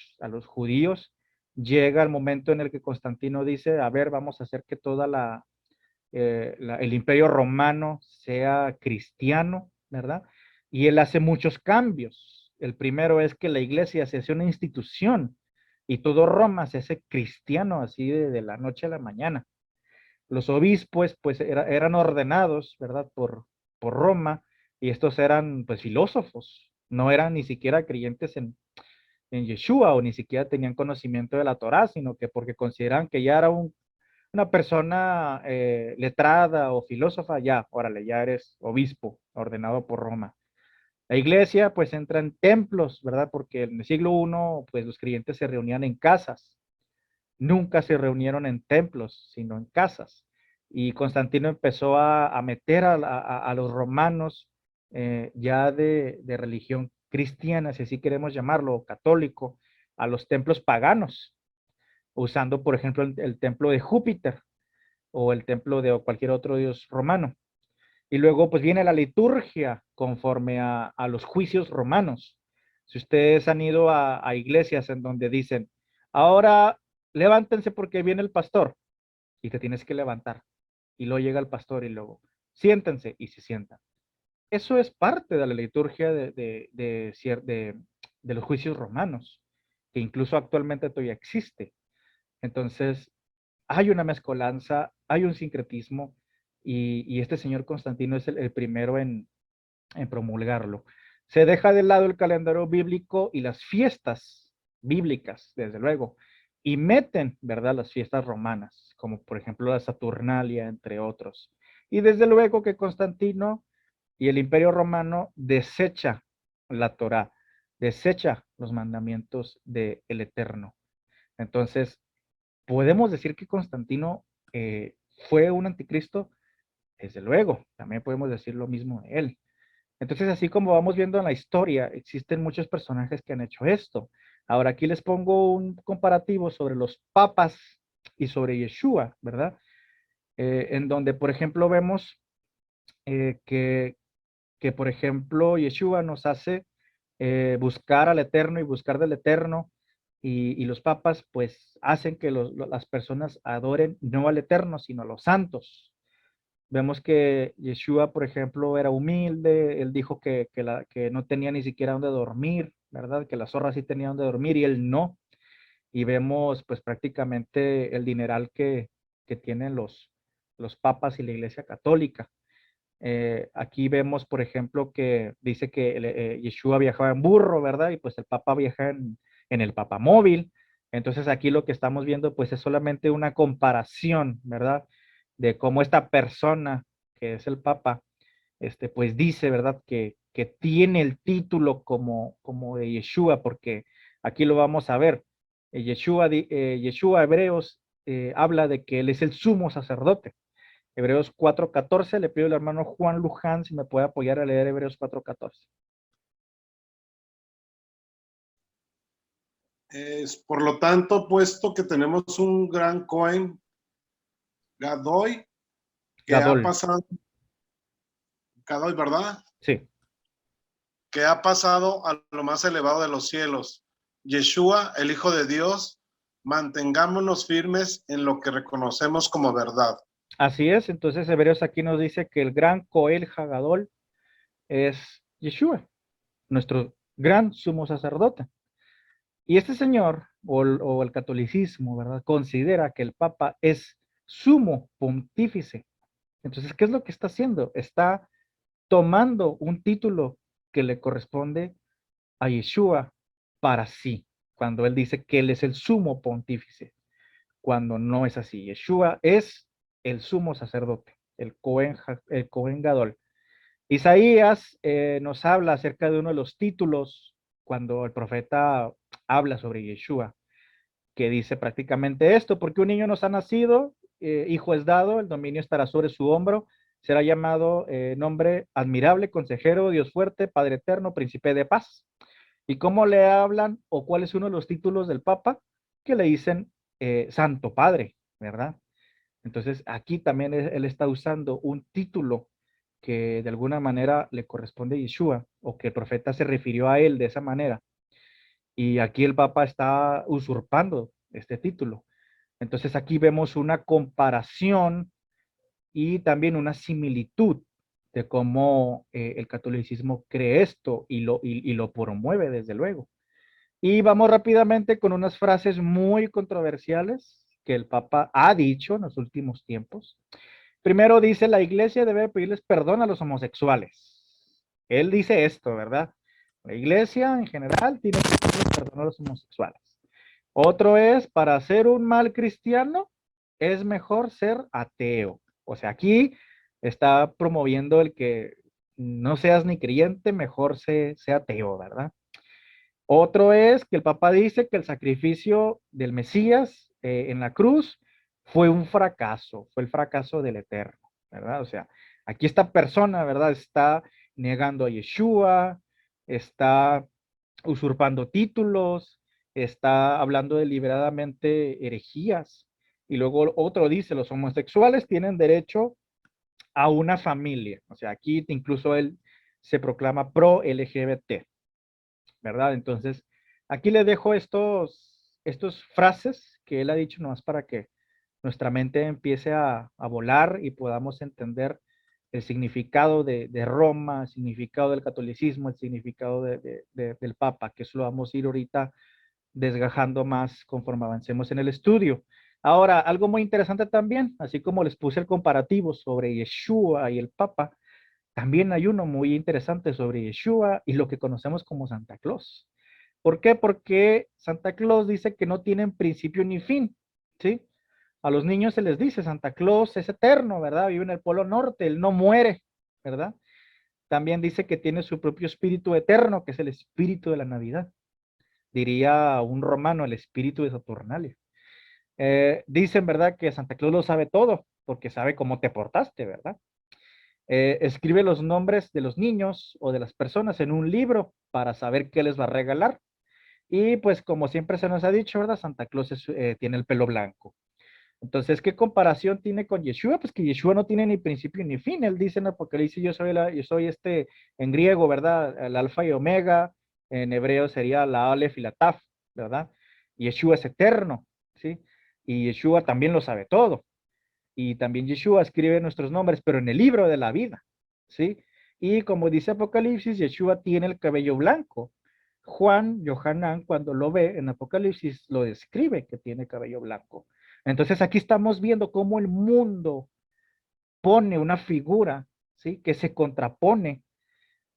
A: judíos, llega el momento en el que Constantino dice, a ver, vamos a hacer que toda el imperio romano sea cristiano, ¿verdad? Y él hace muchos cambios. El primero es que la iglesia se hace una institución y todo Roma se hace cristiano así de la noche a la mañana. Los obispos pues eran ordenados, ¿verdad? Por Roma, y estos eran pues filósofos, no eran ni siquiera creyentes en Yeshua o ni siquiera tenían conocimiento de la Torá, sino que porque consideraban que ya era una persona letrada o filósofa, ya, órale, ya eres obispo ordenado por Roma. La iglesia pues entra en templos, ¿verdad? Porque en el siglo I pues los creyentes se reunían en casas, nunca se reunieron en templos, sino en casas. Y Constantino empezó a meter a los romanos ya de religión cristiana, si así queremos llamarlo, católico, a los templos paganos, usando, por ejemplo, el templo de Júpiter o el templo de cualquier otro dios romano. Y luego, pues viene la liturgia conforme a los juicios romanos. Si ustedes han ido a iglesias en donde dicen, ahora levántense porque viene el pastor, y te tienes que levantar. Y luego llega el pastor y luego, siéntense y se sientan. Eso es parte de la liturgia de los juicios romanos, que incluso actualmente todavía existe. Entonces, hay una mezcolanza, hay un sincretismo, y este señor Constantino es el primero en promulgarlo. Se deja de lado el calendario bíblico y las fiestas bíblicas, desde luego, y meten, ¿verdad?, las fiestas romanas, como por ejemplo la Saturnalia, entre otros. Y desde luego que Constantino y el Imperio Romano desecha la Torá, desecha los mandamientos del Eterno. Entonces, ¿podemos decir que Constantino fue un anticristo? Desde luego, también podemos decir lo mismo de él. Entonces, así como vamos viendo en la historia, existen muchos personajes que han hecho esto. Ahora, aquí les pongo un comparativo sobre los papas y sobre Yeshua, ¿verdad? En donde, por ejemplo, vemos que, por ejemplo, Yeshua nos hace buscar al Eterno y buscar del Eterno, y los papas, pues, hacen que las personas adoren no al Eterno, sino a los santos. Vemos que Yeshua, por ejemplo, era humilde, él dijo que no tenía ni siquiera dónde dormir, ¿verdad? Que las zorras sí tenían dónde dormir y él no. Y vemos pues prácticamente el dineral que tienen los papas y la Iglesia Católica. Aquí vemos, por ejemplo, que dice que Yeshua viajaba en burro, ¿verdad? Y pues el Papa viaja en el papamóvil. Entonces aquí lo que estamos viendo pues es solamente una comparación, ¿verdad? De cómo esta persona, que es el Papa, pues dice, ¿verdad? Que tiene el título como de Yeshua, porque aquí lo vamos a ver. Yeshua Hebreos habla de que él es el sumo sacerdote. Hebreos 4:14, le pido al hermano Juan Luján si me puede apoyar a leer Hebreos 4:14.
E: Por lo tanto, puesto que tenemos un gran Cohen Gadoy, que ha
A: Gadol,
E: pasado, Gadoy, ¿verdad?
A: sí,
E: Que ha pasado a lo más elevado de los cielos. Yeshua, el Hijo de Dios, mantengámonos firmes en lo que reconocemos como verdad.
A: así es. Entonces Hebreos aquí nos dice que el gran Coel Hagadol es Yeshua, nuestro gran sumo sacerdote. Y este señor, o el catolicismo, ¿verdad? Considera que el Papa es sumo pontífice. Entonces, ¿qué es lo que está haciendo? Está tomando un título que le corresponde a Yeshua para sí, cuando él dice que él es el sumo pontífice, cuando no es así. Yeshua es el sumo sacerdote, el Cohen Gadol. Isaías nos habla acerca de uno de los títulos cuando el profeta habla sobre Yeshua, que dice prácticamente esto: porque un niño nos ha nacido, hijo es dado, el dominio estará sobre su hombro, será llamado nombre admirable, consejero, Dios fuerte, Padre eterno, príncipe de paz. ¿Y cómo le hablan o cuál es uno de los títulos del Papa? Que le dicen Santo Padre, ¿verdad? Entonces aquí también él está usando un título que de alguna manera le corresponde a Yeshua, o que el profeta se refirió a él de esa manera. Y aquí el Papa está usurpando este título. Entonces aquí vemos una comparación y también una similitud de cómo el catolicismo cree esto y lo promueve desde luego. Y vamos rápidamente con unas frases muy controversiales que el Papa ha dicho en los últimos tiempos. Primero dice, la iglesia debe pedirles perdón a los homosexuales. Él dice esto, ¿verdad? La iglesia en general tiene que pedirles perdón a los homosexuales. Otro es, para ser un mal cristiano, es mejor ser ateo. O sea, aquí está promoviendo el que no seas ni creyente, mejor sea ateo, ¿verdad? Otro es que el Papa dice que el sacrificio del Mesías en la cruz fue un fracaso, fue el fracaso del Eterno, ¿verdad? O sea, aquí esta persona, ¿verdad? Está negando a Yeshua, está usurpando títulos, está hablando deliberadamente herejías. Y luego otro dice, los homosexuales tienen derecho a una familia. O sea, aquí incluso él se proclama pro LGBT. ¿Verdad? Entonces, aquí le dejo estos frases que él ha dicho nomás para que nuestra mente empiece a volar y podamos entender el significado de Roma, el significado del catolicismo, el significado del Papa, que eso lo vamos a ir ahorita desgajando más conforme avancemos en el estudio. Ahora, algo muy interesante también, así como les puse el comparativo sobre Yeshua y el Papa, también hay uno muy interesante sobre Yeshua y lo que conocemos como Santa Claus. ¿Por qué? Porque Santa Claus dice que no tienen principio ni fin, ¿sí? A los niños se les dice, Santa Claus es eterno, ¿verdad? Vive en el Polo Norte, él no muere, ¿verdad? También dice que tiene su propio espíritu eterno, que es el espíritu de la Navidad. Diría un romano, el espíritu de Saturnalia. Dicen, ¿verdad? Que Santa Claus lo sabe todo, porque sabe cómo te portaste, ¿verdad? Escribe los nombres de los niños o de las personas en un libro para saber qué les va a regalar. Y pues como siempre se nos ha dicho, ¿verdad? Santa Claus tiene el pelo blanco. Entonces, ¿qué comparación tiene con Yeshua? Pues que Yeshua no tiene ni principio ni fin. Él dice en Apocalipsis, yo soy en griego, ¿verdad? El alfa y omega, en hebreo sería la alef y la taf, ¿verdad? Yeshua es eterno, ¿sí? Y Yeshua también lo sabe todo. Y también Yeshua escribe nuestros nombres, pero en el libro de la vida, ¿sí? Y como dice Apocalipsis, Yeshua tiene el cabello blanco. Yohanan, cuando lo ve en Apocalipsis, lo describe que tiene cabello blanco. Entonces aquí estamos viendo cómo el mundo pone una figura ¿sí? Que se contrapone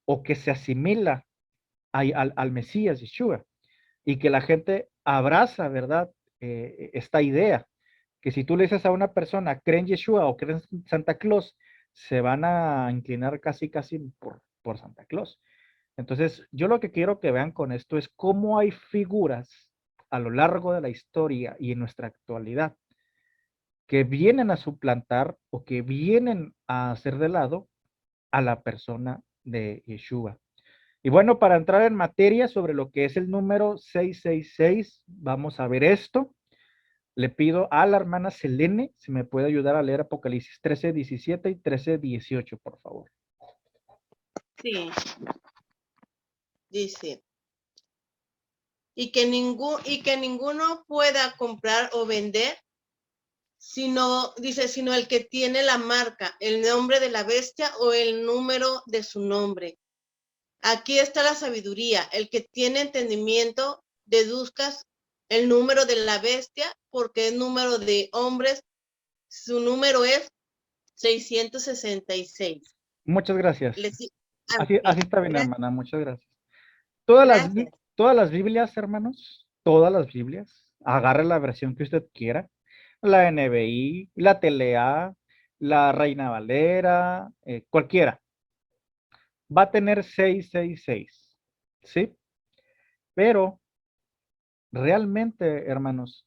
A: o que se asimila al Mesías, Yeshua, y que la gente abraza, ¿verdad? Esta idea, que si tú le dices a una persona, cree en Yeshua o cree en Santa Claus, se van a inclinar casi por Santa Claus. Entonces, yo lo que quiero que vean con esto es cómo hay figuras a lo largo de la historia y en nuestra actualidad que vienen a suplantar o que vienen a hacer de lado a la persona de Yeshua. Y bueno, para entrar en materia sobre lo que es el número 666, vamos a ver esto. Le pido a la hermana Selene si me puede ayudar a leer Apocalipsis 13:17 y 13:18, por favor.
F: Sí, dice, y que ninguno pueda comprar o vender, sino el que tiene la marca, el nombre de la bestia o el número de su nombre. Aquí está la sabiduría. El que tiene entendimiento, deduzcas el número de la bestia, porque es número de hombres. Su número es 666.
A: Muchas gracias. Así
F: Ok,
A: está bien,
F: gracias.
A: hermana, muchas gracias. Todas
F: Gracias.
A: las Biblias, hermanos, todas las Biblias, agarre la versión que usted quiera, la NBI, la TLA, la Reina Valera, cualquiera, va a tener 666, ¿sí? Pero realmente, hermanos,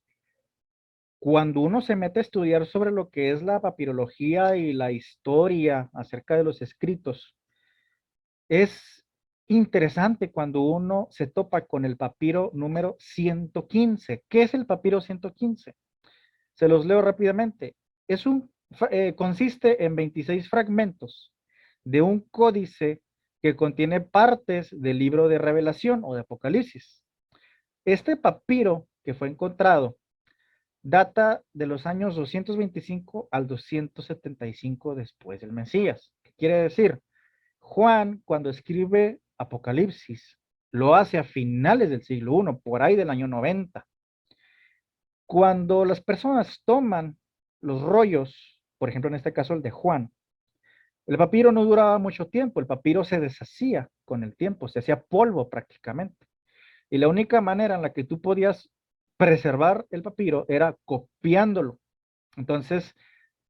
A: cuando uno se mete a estudiar sobre lo que es la papirología y la historia acerca de los escritos, es interesante cuando uno se topa con el papiro número 115. ¿Qué es el papiro 115? Se los leo rápidamente. Consiste en 26 fragmentos de un códice que contiene partes del libro de Revelación o de Apocalipsis. Este papiro que fue encontrado data de los años 225 al 275 después del Mesías. ¿Qué quiere decir? Juan, cuando escribe Apocalipsis, lo hace a finales del siglo I, por ahí del año 90. Cuando las personas toman los rollos, por ejemplo, en este caso el de Juan, el papiro no duraba mucho tiempo, el papiro se deshacía con el tiempo, se hacía polvo prácticamente. Y la única manera en la que tú podías preservar el papiro era copiándolo. Entonces,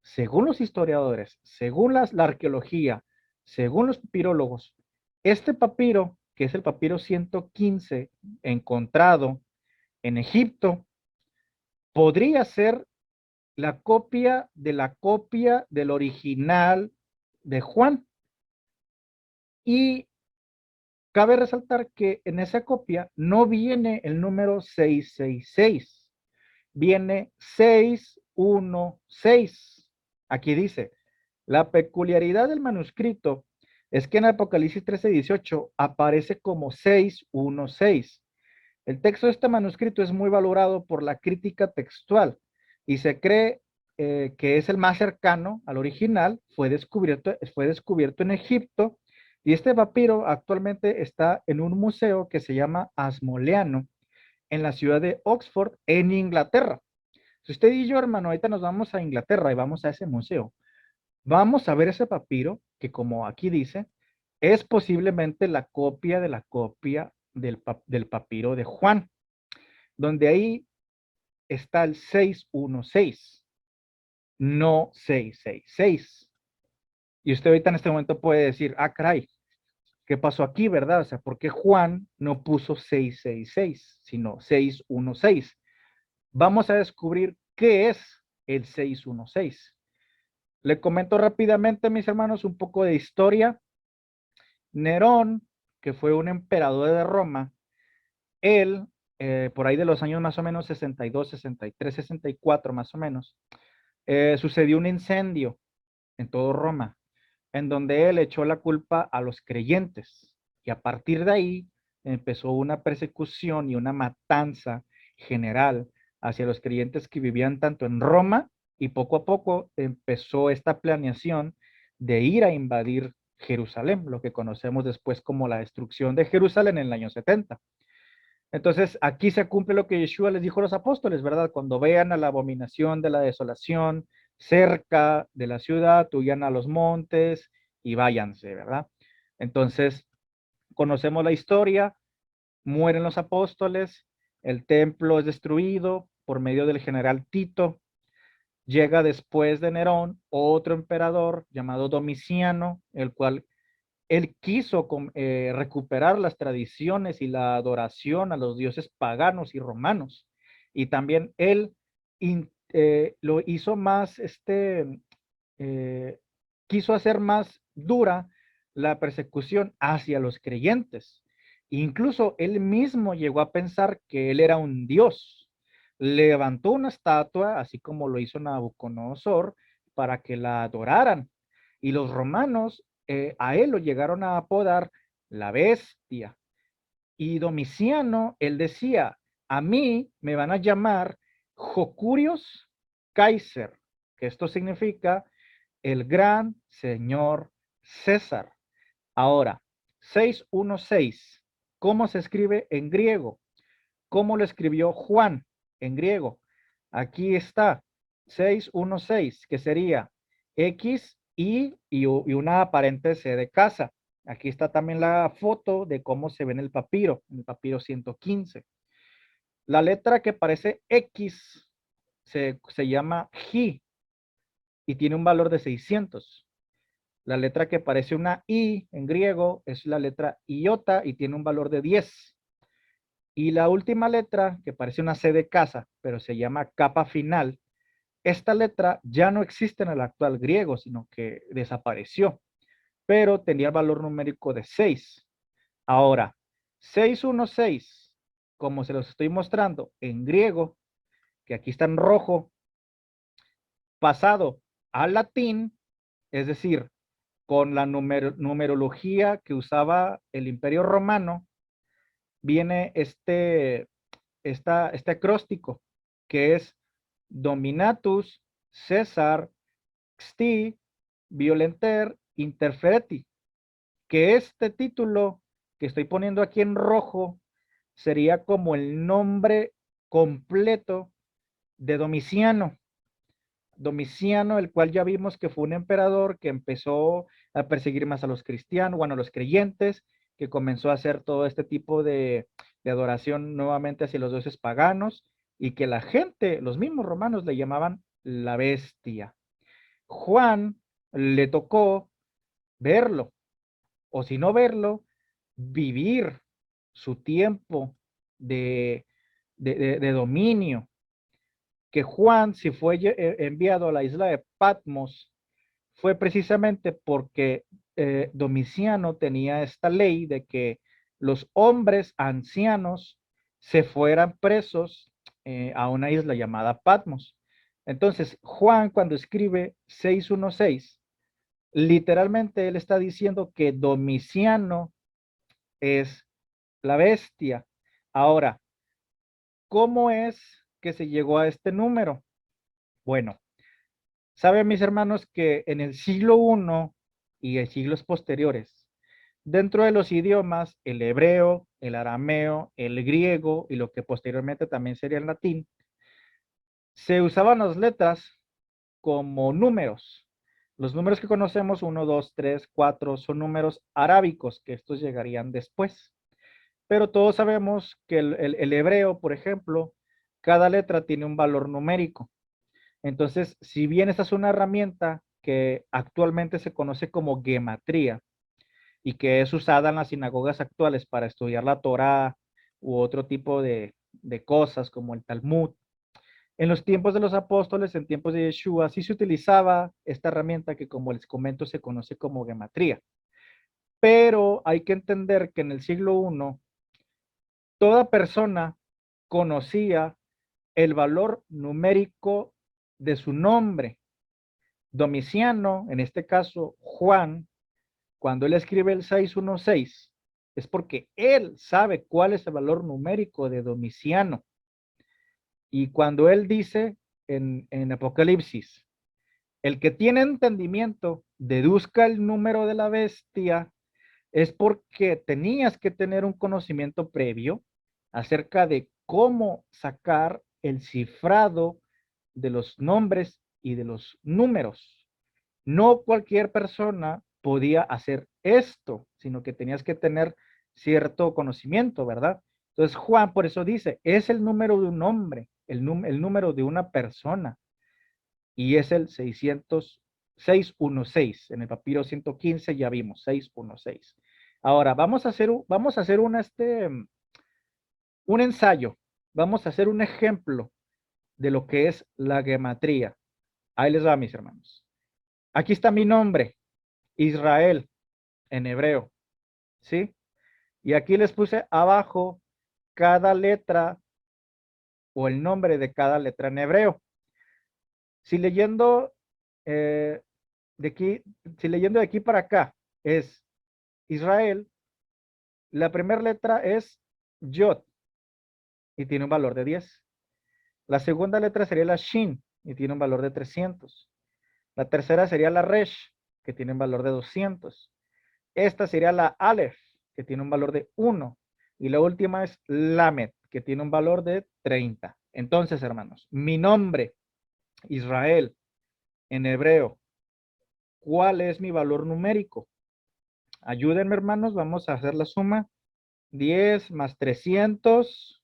A: según los historiadores, según la arqueología, según los papirólogos, este papiro, que es el papiro 115 encontrado en Egipto, podría ser la copia del original de Juan. Y cabe resaltar que en esa copia no viene el número 666, viene 616. Aquí dice, la peculiaridad del manuscrito es que en Apocalipsis 13:18 aparece como 616. El texto de este manuscrito es muy valorado por la crítica textual y se cree que es el más cercano al original. Fue descubierto en Egipto y este papiro actualmente está en un museo que se llama Asmoleano en la ciudad de Oxford, en Inglaterra. Si usted y yo, hermano, ahorita nos vamos a Inglaterra y vamos a ese museo, vamos a ver ese papiro que, como aquí dice, es posiblemente la copia de la copia del papiro de Juan, donde ahí está el 616, no 666. Y usted ahorita en este momento puede decir, ah, caray, ¿qué pasó aquí, verdad? O sea, ¿por qué Juan no puso 666, sino 616? Vamos a descubrir qué es el 616. Le comento rápidamente, mis hermanos, un poco de historia. Nerón, que fue un emperador de Roma, él, por ahí de los años más o menos 62, 63, 64 más o menos, sucedió un incendio en todo Roma, en donde él echó la culpa a los creyentes. Y a partir de ahí empezó una persecución y una matanza general hacia los creyentes que vivían tanto en Roma, y poco a poco empezó esta planeación de ir a invadir Jerusalén, lo que conocemos después como la destrucción de Jerusalén en el año 70. Entonces, aquí se cumple lo que Yeshua les dijo a los apóstoles, ¿verdad? Cuando vean a la abominación de la desolación cerca de la ciudad, huyan a los montes y váyanse, ¿verdad? Entonces, conocemos la historia, mueren los apóstoles, el templo es destruido por medio del general Tito, llega después de Nerón otro emperador llamado Domiciano, el cual él quiso recuperar las tradiciones y la adoración a los dioses paganos y romanos. Y también él lo hizo más, quiso hacer más dura la persecución hacia los creyentes. Incluso él mismo llegó a pensar que él era un dios. Levantó una estatua, así como lo hizo Nabucodonosor, para que la adoraran. Y los romanos a él lo llegaron a apodar la bestia. Y Domiciano, él decía, a mí me van a llamar Jocurios Kaiser, que esto significa el gran señor César. Ahora, 616, ¿cómo se escribe en griego? ¿Cómo lo escribió Juan en griego? Aquí está, 616, que sería X, y una aparente C de casa. Aquí está también la foto de cómo se ve en el papiro 115. La letra que parece X se llama G y tiene un valor de 600. La letra que parece una I en griego es la letra iota y tiene un valor de 10. Y la última letra, que parece una C de casa, pero se llama capa final, esta letra ya no existe en el actual griego, sino que desapareció, pero tenía el valor numérico de 6. Ahora, 616, como se los estoy mostrando en griego, que aquí está en rojo, pasado al latín, es decir, con la numerología que usaba el Imperio Romano, viene este acróstico, que es Dominatus César Xti Violenter Interfereti, que este título que estoy poniendo aquí en rojo sería como el nombre completo de Domiciano. Domiciano, el cual ya vimos que fue un emperador que empezó a perseguir más a los cristianos, bueno, a los creyentes, que comenzó a hacer todo este tipo de adoración nuevamente hacia los dioses paganos, y que la gente, los mismos romanos, le llamaban la bestia. Juan le tocó verlo, o si no verlo, vivir su tiempo de dominio, que Juan, si fue enviado a la isla de Patmos, fue precisamente porque Domiciano tenía esta ley de que los hombres ancianos se fueran presos a una isla llamada Patmos. Entonces, Juan, cuando escribe 616, literalmente él está diciendo que Domiciano es la bestia. Ahora, ¿cómo es que se llegó a este número? Bueno, saben mis hermanos que en el siglo I y en siglos posteriores, dentro de los idiomas, el hebreo, el arameo, el griego y lo que posteriormente también sería el latín, se usaban las letras como números. Los números que conocemos, 1, 2, 3, 4, son números arábicos, que estos llegarían después. Pero todos sabemos que el hebreo, por ejemplo, cada letra tiene un valor numérico. Entonces, si bien esta es una herramienta que actualmente se conoce como gematría y que es usada en las sinagogas actuales para estudiar la Torá u otro tipo de cosas como el Talmud, en los tiempos de los apóstoles, en tiempos de Yeshua, sí se utilizaba esta herramienta que, como les comento, se conoce como gematría. Pero hay que entender que en el siglo I, toda persona conocía el valor numérico de su nombre. Domiciano, en este caso Juan, cuando él escribe el 616, es porque él sabe cuál es el valor numérico de Domiciano. Y cuando él dice en Apocalipsis, el que tiene entendimiento deduzca el número de la bestia, es porque tenías que tener un conocimiento previo acerca de cómo sacar el cifrado de los nombres y de los números. No cualquier persona podía hacer esto, sino que tenías que tener cierto conocimiento, ¿verdad? Entonces Juan por eso dice, es el número de un hombre, el número de una persona, y es el 616. En el papiro 115 ya vimos, 616. Ahora, vamos a hacer un ensayo, vamos a hacer un ejemplo de lo que es la gematría. Ahí les va, mis hermanos. Aquí está mi nombre, Israel, en hebreo, ¿sí? Y aquí les puse abajo cada letra o el nombre de cada letra en hebreo. Si leyendo si leyendo de aquí para acá es Israel, la primera letra es Yod y tiene un valor de 10. La segunda letra sería la Shin y tiene un valor de 300. La tercera sería la Resh, que tiene un valor de 200. Esta sería la Aleph, que tiene un valor de 1. Y la última es Lamed, que tiene un valor de 30. Entonces, hermanos, mi nombre, Israel, en hebreo, ¿cuál es mi valor numérico? Ayúdenme, hermanos, vamos a hacer la suma. 10 más 300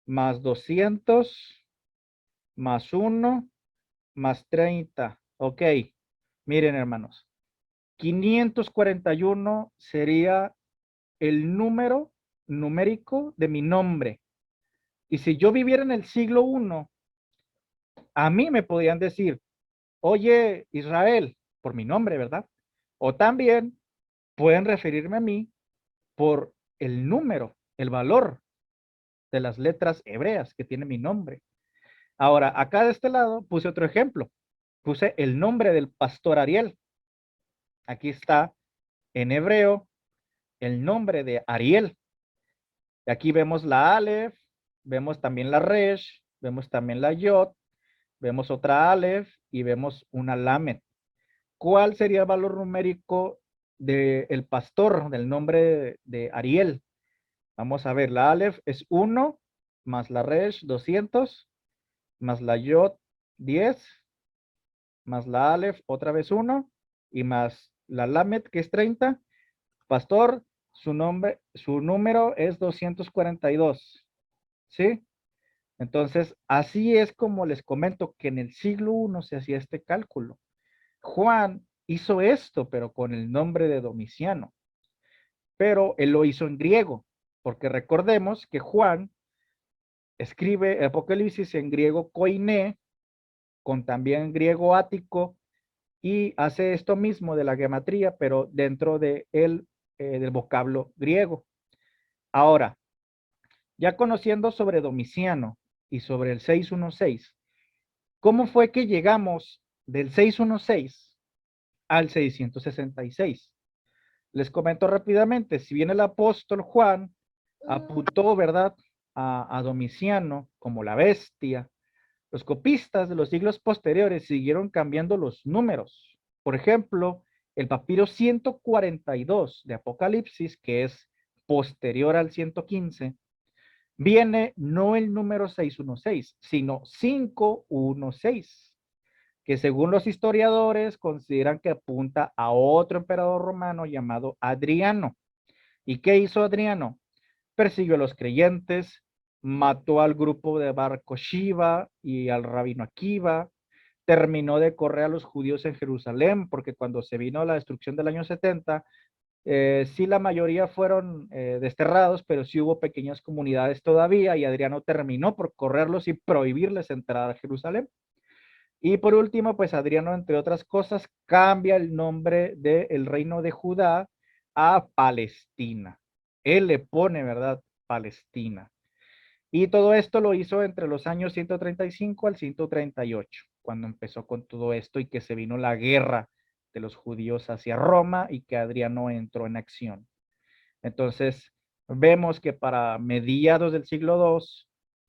A: más 200 más 1 más 30. Ok, miren, hermanos, 541 sería el número numérico de mi nombre. Y si yo viviera en el siglo I, a mí me podían decir, oye, Israel, por mi nombre, ¿verdad? O también pueden referirme a mí por el número, el valor de las letras hebreas que tiene mi nombre. Ahora, acá de este lado puse otro ejemplo. Puse el nombre del pastor Ariel. Aquí está en hebreo el nombre de Ariel. Y aquí vemos la Aleph, vemos también la Resh, vemos también la Yod, vemos otra Aleph y vemos una Lamed. ¿Cuál sería el valor numérico del pastor, del nombre de Ariel? Vamos a ver, la Aleph es 1, más la Resh 200, más la Yod 10, más la Aleph otra vez 1, y más la Lamed que es 30. Pastor, su número es 242, ¿sí? Entonces, así es como les comento que en el siglo I se hacía este cálculo. Juan hizo esto, pero con el nombre de Domiciano. Pero él lo hizo en griego, porque recordemos que Juan escribe Apocalipsis en griego koiné, con también griego ático, y hace esto mismo de la gematría, pero dentro del vocablo griego. Ahora, ya conociendo sobre Domiciano y sobre el 616, ¿cómo fue que llegamos del 616 al 666? Les comento rápidamente, si bien el apóstol Juan apuntó, ¿verdad?, a Domiciano como la bestia, los copistas de los siglos posteriores siguieron cambiando los números. Por ejemplo, el papiro 142 de Apocalipsis, que es posterior al 115, viene no el número 616, sino 516, que según los historiadores consideran que apunta a otro emperador romano llamado Adriano. ¿Y qué hizo Adriano? Persiguió a los creyentes, mató al grupo de Bar Kokhba y al rabino Akiva, terminó de correr a los judíos en Jerusalén, porque cuando se vino la destrucción del año 70, sí la mayoría fueron desterrados, pero sí hubo pequeñas comunidades todavía, y Adriano terminó por correrlos y prohibirles entrar a Jerusalén. Y por último, pues Adriano, entre otras cosas, cambia el nombre del reino de Judá a Palestina. Él le pone, ¿verdad?, Palestina. Y todo esto lo hizo entre los años 135 al 138, cuando empezó con todo esto y que se vino la guerra de los judíos hacia Roma y que Adriano entró en acción. Entonces, vemos que para mediados del siglo II,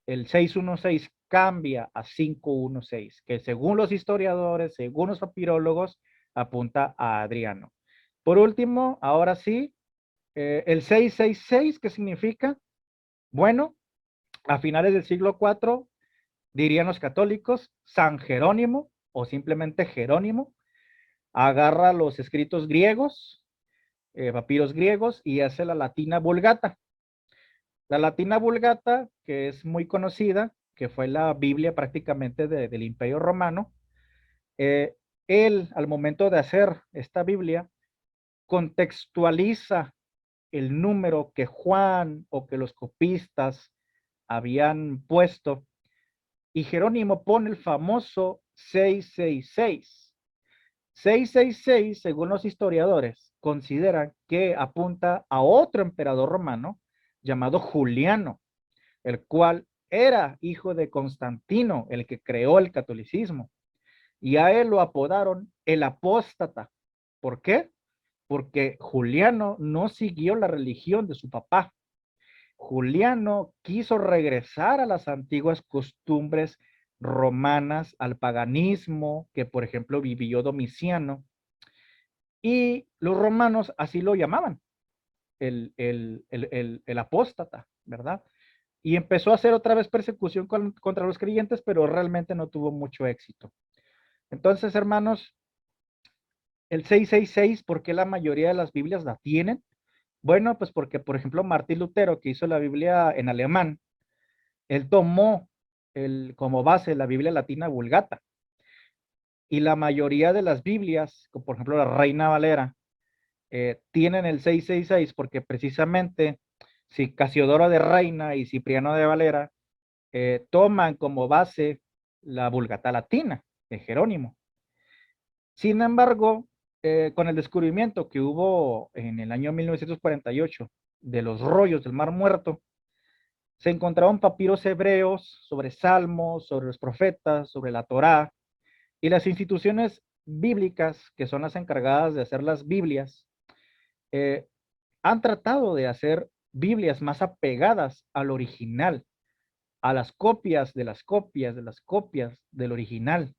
A: el 616 cambia a 516, que según los historiadores, según los papirólogos, apunta a Adriano. Por último, ahora sí, el 666, ¿qué significa? Bueno, a finales del siglo IV, dirían los católicos, San Jerónimo o simplemente Jerónimo, agarra los escritos griegos, papiros griegos, y hace la Latina Vulgata. La Latina Vulgata, que es muy conocida, que fue la Biblia prácticamente del Imperio Romano, él, al momento de hacer esta Biblia, contextualiza el número que Juan o que los copistas habían puesto, y Jerónimo pone el famoso 666. 666, según los historiadores, consideran que apunta a otro emperador romano llamado Juliano, el cual era hijo de Constantino, el que creó el catolicismo, y a él lo apodaron el apóstata. ¿Por qué? Porque Juliano no siguió la religión de su papá. Juliano quiso regresar a las antiguas costumbres romanas, al paganismo que, por ejemplo, vivió Domiciano, y los romanos así lo llamaban, el apóstata, ¿verdad? Y empezó a hacer otra vez persecución contra los creyentes, pero realmente no tuvo mucho éxito. Entonces, hermanos, el 666, ¿por qué la mayoría de las Biblias la tienen? Bueno, pues porque, por ejemplo, Martín Lutero, que hizo la Biblia en alemán, él tomó como base la Biblia Latina Vulgata. Y la mayoría de las Biblias, como por ejemplo la Reina Valera, tienen el 666 porque precisamente si Casiodoro de Reina y Cipriano de Valera toman como base la Vulgata Latina de Jerónimo. Sin embargo, con el descubrimiento que hubo en el año 1948 de los rollos del Mar Muerto, se encontraron papiros hebreos sobre salmos, sobre los profetas, sobre la Torá, y las instituciones bíblicas, que son las encargadas de hacer las Biblias, han tratado de hacer Biblias más apegadas al original, a las copias de las copias de las copias del original,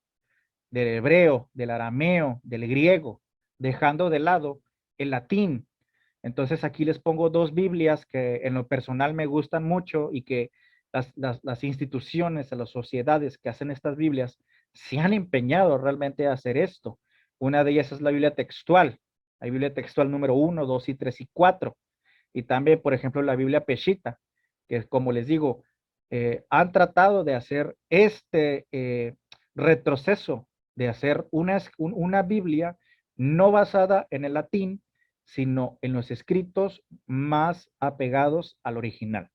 A: del hebreo, del arameo, del griego, dejando de lado el latín. Entonces aquí les pongo dos Biblias que en lo personal me gustan mucho y que las instituciones, las sociedades que hacen estas Biblias se han empeñado realmente a hacer esto. Una de ellas es la Biblia textual. Hay Biblia textual número 1, 2 y 3 y 4. Y también, por ejemplo, la Biblia Peshitta, que como les digo, han tratado de hacer este retroceso, de hacer una Biblia no basada en el latín, sino en los escritos más apegados al original.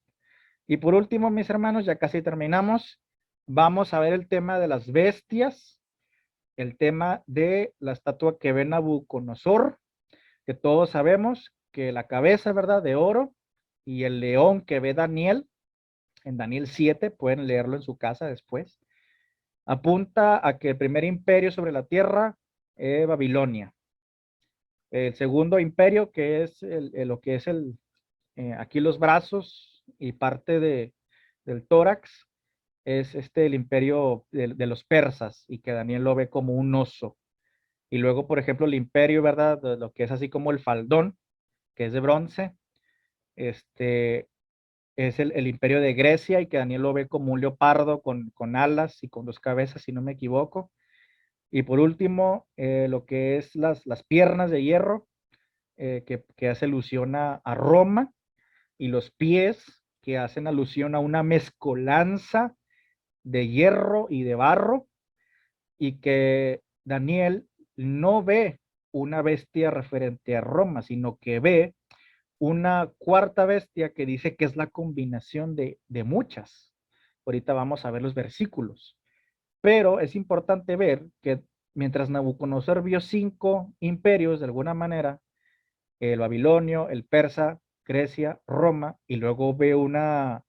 A: Y por último, mis hermanos, ya casi terminamos, vamos a ver el tema de las bestias, el tema de la estatua que ve Nabucodonosor, que todos sabemos que la cabeza, ¿verdad?, de oro, y el león que ve Daniel, en Daniel 7, pueden leerlo en su casa después, apunta a que el primer imperio sobre la tierra es Babilonia. El segundo imperio, que es lo que es aquí los brazos y parte del tórax, es el imperio de los persas, y que Daniel lo ve como un oso. Y luego, por ejemplo, el imperio, ¿verdad?, de lo que es así como el faldón, que es de bronce, es el imperio de Grecia, y que Daniel lo ve como un leopardo con alas y con dos cabezas, si no me equivoco. Y por último, lo que es las piernas de hierro, que hace alusión a Roma, y los pies, que hacen alusión a una mezcolanza de hierro y de barro, y que Daniel no ve una bestia referente a Roma, sino que ve una cuarta bestia que dice que es la combinación de muchas. Ahorita vamos a ver los versículos. Pero es importante ver que mientras Nabucodonosor vio 5 imperios de alguna manera, el babilonio, el persa, Grecia, Roma, y luego ve una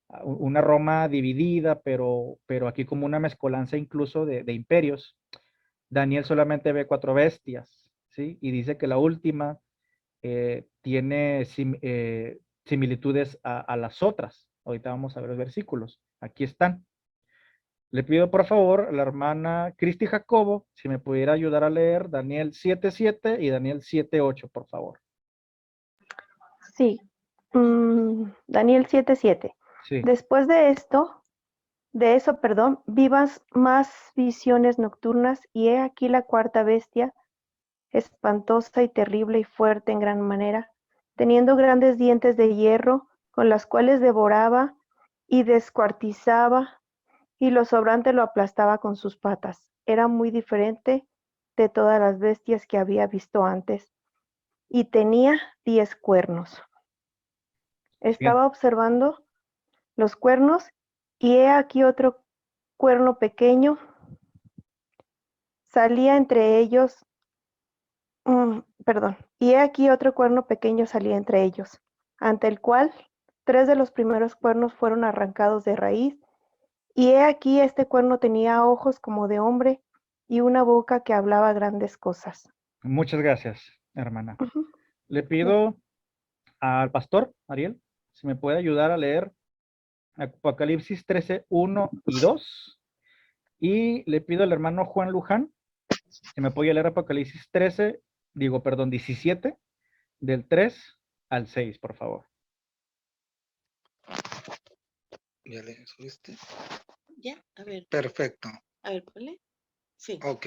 A: Roma dividida, pero aquí como una mezcolanza incluso de imperios. Daniel solamente ve 4 bestias, ¿sí? Y dice que la última tiene similitudes a las otras. Ahorita vamos a ver los versículos. Aquí están. Le pido por favor a la hermana Cristi Jacobo si me pudiera ayudar a leer Daniel 7:7 y Daniel 7:8, por favor.
D: Sí. Daniel 7:7.
A: Sí.
D: Después de eso, vi más visiones nocturnas, y he aquí la cuarta bestia espantosa y terrible y fuerte en gran manera, teniendo grandes dientes de hierro, con las cuales devoraba y descuartizaba, y lo sobrante lo aplastaba con sus patas. Era muy diferente de todas las bestias que había visto antes, y tenía 10 cuernos. Estaba observando los cuernos, y he aquí otro cuerno pequeño salía entre ellos, y he aquí otro cuerno pequeño salía entre ellos, ante el cual 3 de los primeros cuernos fueron arrancados de raíz, y he aquí este cuerno tenía ojos como de hombre y una boca que hablaba grandes cosas.
A: Muchas gracias, hermana.
D: Ujú.
A: Le pido al pastor Ariel si me puede ayudar a leer Apocalipsis 13, 1 y 2. Y le pido al hermano Juan Luján si me puede leer Apocalipsis 17, del 3 al 6, por favor.
C: ¿Ya le subiste?
F: Ya, a ver,
C: Perfecto.
F: ponle. Sí.
C: Ok.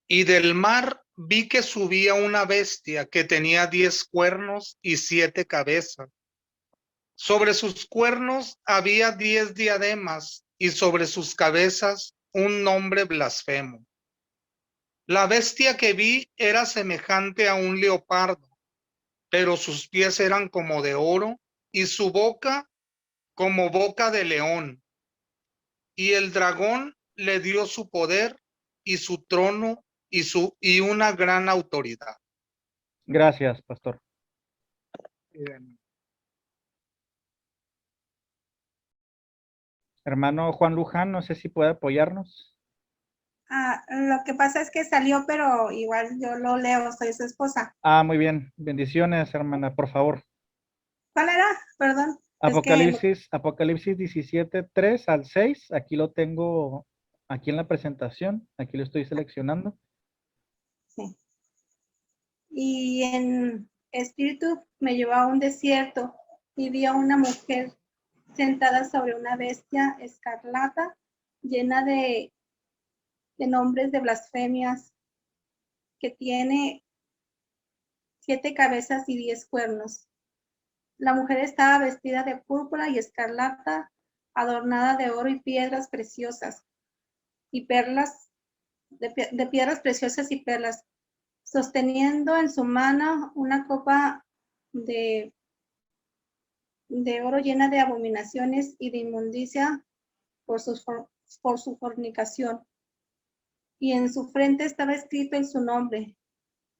C: Y del mar vi que subía una bestia que tenía 10 cuernos y 7 cabezas. Sobre sus cuernos había 10 diademas y sobre sus cabezas un nombre blasfemo. La bestia que vi era semejante a un leopardo, pero sus pies eran como de oro y su boca como boca de león. Y el dragón le dio su poder y su trono y una gran autoridad.
A: Gracias, pastor.
C: Bien.
A: Hermano Juan Luján, no sé si puede apoyarnos.
G: Lo que pasa es que salió, pero igual yo lo leo, soy su esposa.
A: Muy bien. Bendiciones, hermana, por favor.
G: ¿Cuál era? Perdón.
A: Apocalipsis 17, 3 al 6. Aquí lo tengo, aquí en la presentación. Aquí lo estoy seleccionando.
G: Sí. Y en espíritu me llevó a un desierto y vi a una mujer sentada sobre una bestia escarlata llena de nombres de blasfemias, que tiene 7 cabezas y 10 cuernos. La mujer estaba vestida de púrpura y escarlata, adornada de oro y piedras preciosas, y perlas, de piedras preciosas y perlas, sosteniendo en su mano una copa de oro llena de abominaciones y de inmundicia por su fornicación. Y en su frente estaba escrito en su nombre: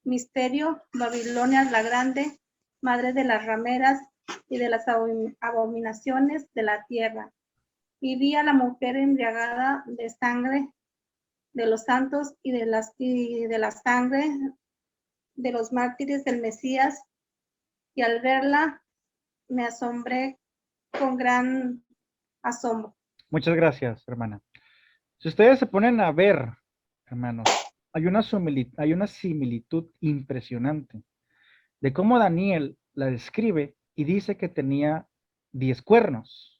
G: Misterio, Babilonia la Grande, madre de las rameras y de las abominaciones de la tierra. Y vi a la mujer embriagada de sangre de los santos y de la sangre de los mártires del Mesías, y al verla me asombré con gran asombro.
A: Muchas gracias, hermana. Si ustedes se ponen a ver, hermanos, hay una similitud impresionante de cómo Daniel la describe y dice que tenía 10 cuernos.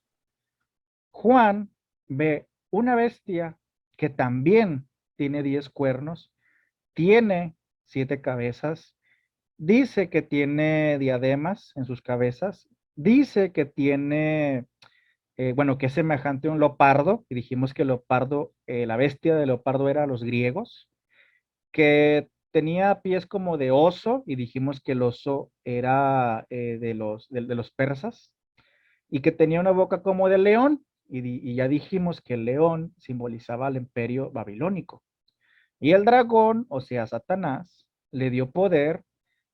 A: Juan ve una bestia que también tiene 10 cuernos, tiene 7 cabezas, dice que tiene diademas en sus cabezas, dice que tiene, que es semejante a un leopardo, y dijimos que el leopardo, la bestia de leopardo era los griegos, que tenía pies como de oso, y dijimos que el oso era de los persas, y que tenía una boca como de león, y ya dijimos que el león simbolizaba al imperio babilónico. Y el dragón, o sea, Satanás, le dio poder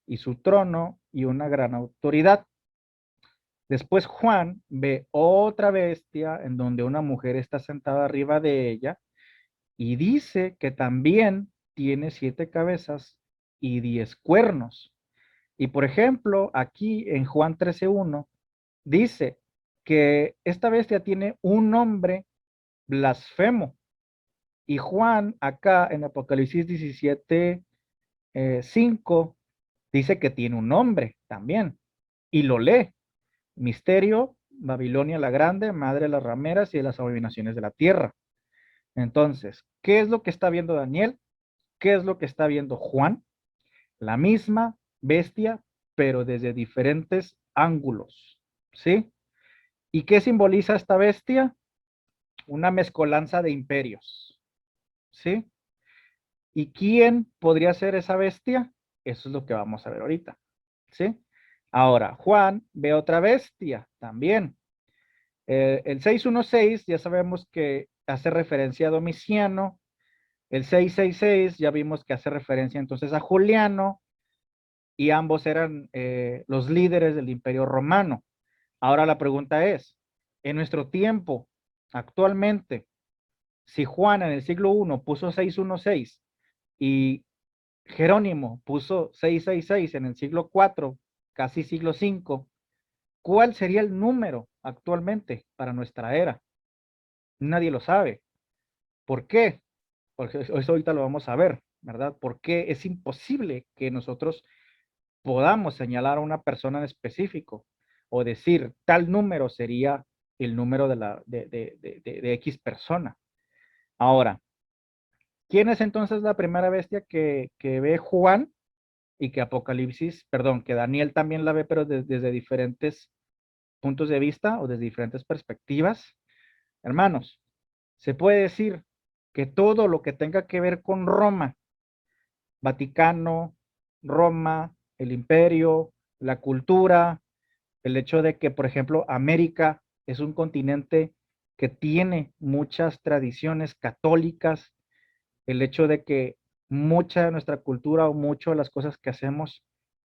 A: y su trono y una gran autoridad. Después Juan ve otra bestia en donde una mujer está sentada arriba de ella y dice que también tiene 7 cabezas y 10 cuernos. Y por ejemplo, aquí en Juan 13:1 dice que esta bestia tiene un nombre blasfemo. Y Juan acá en Apocalipsis 17, 5 dice que tiene un nombre también. Y lo lee: Misterio, Babilonia la Grande, madre de las rameras y de las abominaciones de la tierra. Entonces, ¿qué es lo que está viendo Daniel? ¿qué es lo que está viendo Juan? La misma bestia, pero desde diferentes ángulos, ¿sí? ¿Y qué simboliza esta bestia? Una mezcolanza de imperios, ¿sí? ¿Y quién podría ser esa bestia? Eso es lo que vamos a ver ahorita, ¿sí? Ahora, Juan ve otra bestia también. El 616 ya sabemos que hace referencia a Domiciano. El 666 ya vimos que hace referencia entonces a Juliano, y ambos eran los líderes del Imperio Romano. Ahora la pregunta es, en nuestro tiempo, actualmente, si Juan en el siglo I puso 616 y Jerónimo puso 666 en el siglo IV, casi siglo V, ¿cuál sería el número actualmente para nuestra era? Nadie lo sabe. ¿Por qué? Porque eso ahorita lo vamos a ver, ¿verdad? Porque es imposible que nosotros podamos señalar a una persona en específico o decir tal número sería el número de X persona. Ahora, ¿quién es entonces la primera bestia que ve Juan y que Apocalipsis, perdón, que Daniel también la ve, pero desde diferentes puntos de vista o desde diferentes perspectivas? Hermanos, se puede decir que todo lo que tenga que ver con Roma, Vaticano, Roma, el imperio, la cultura, el hecho de que, por ejemplo, América es un continente que tiene muchas tradiciones católicas, el hecho de que mucha de nuestra cultura o mucho de las cosas que hacemos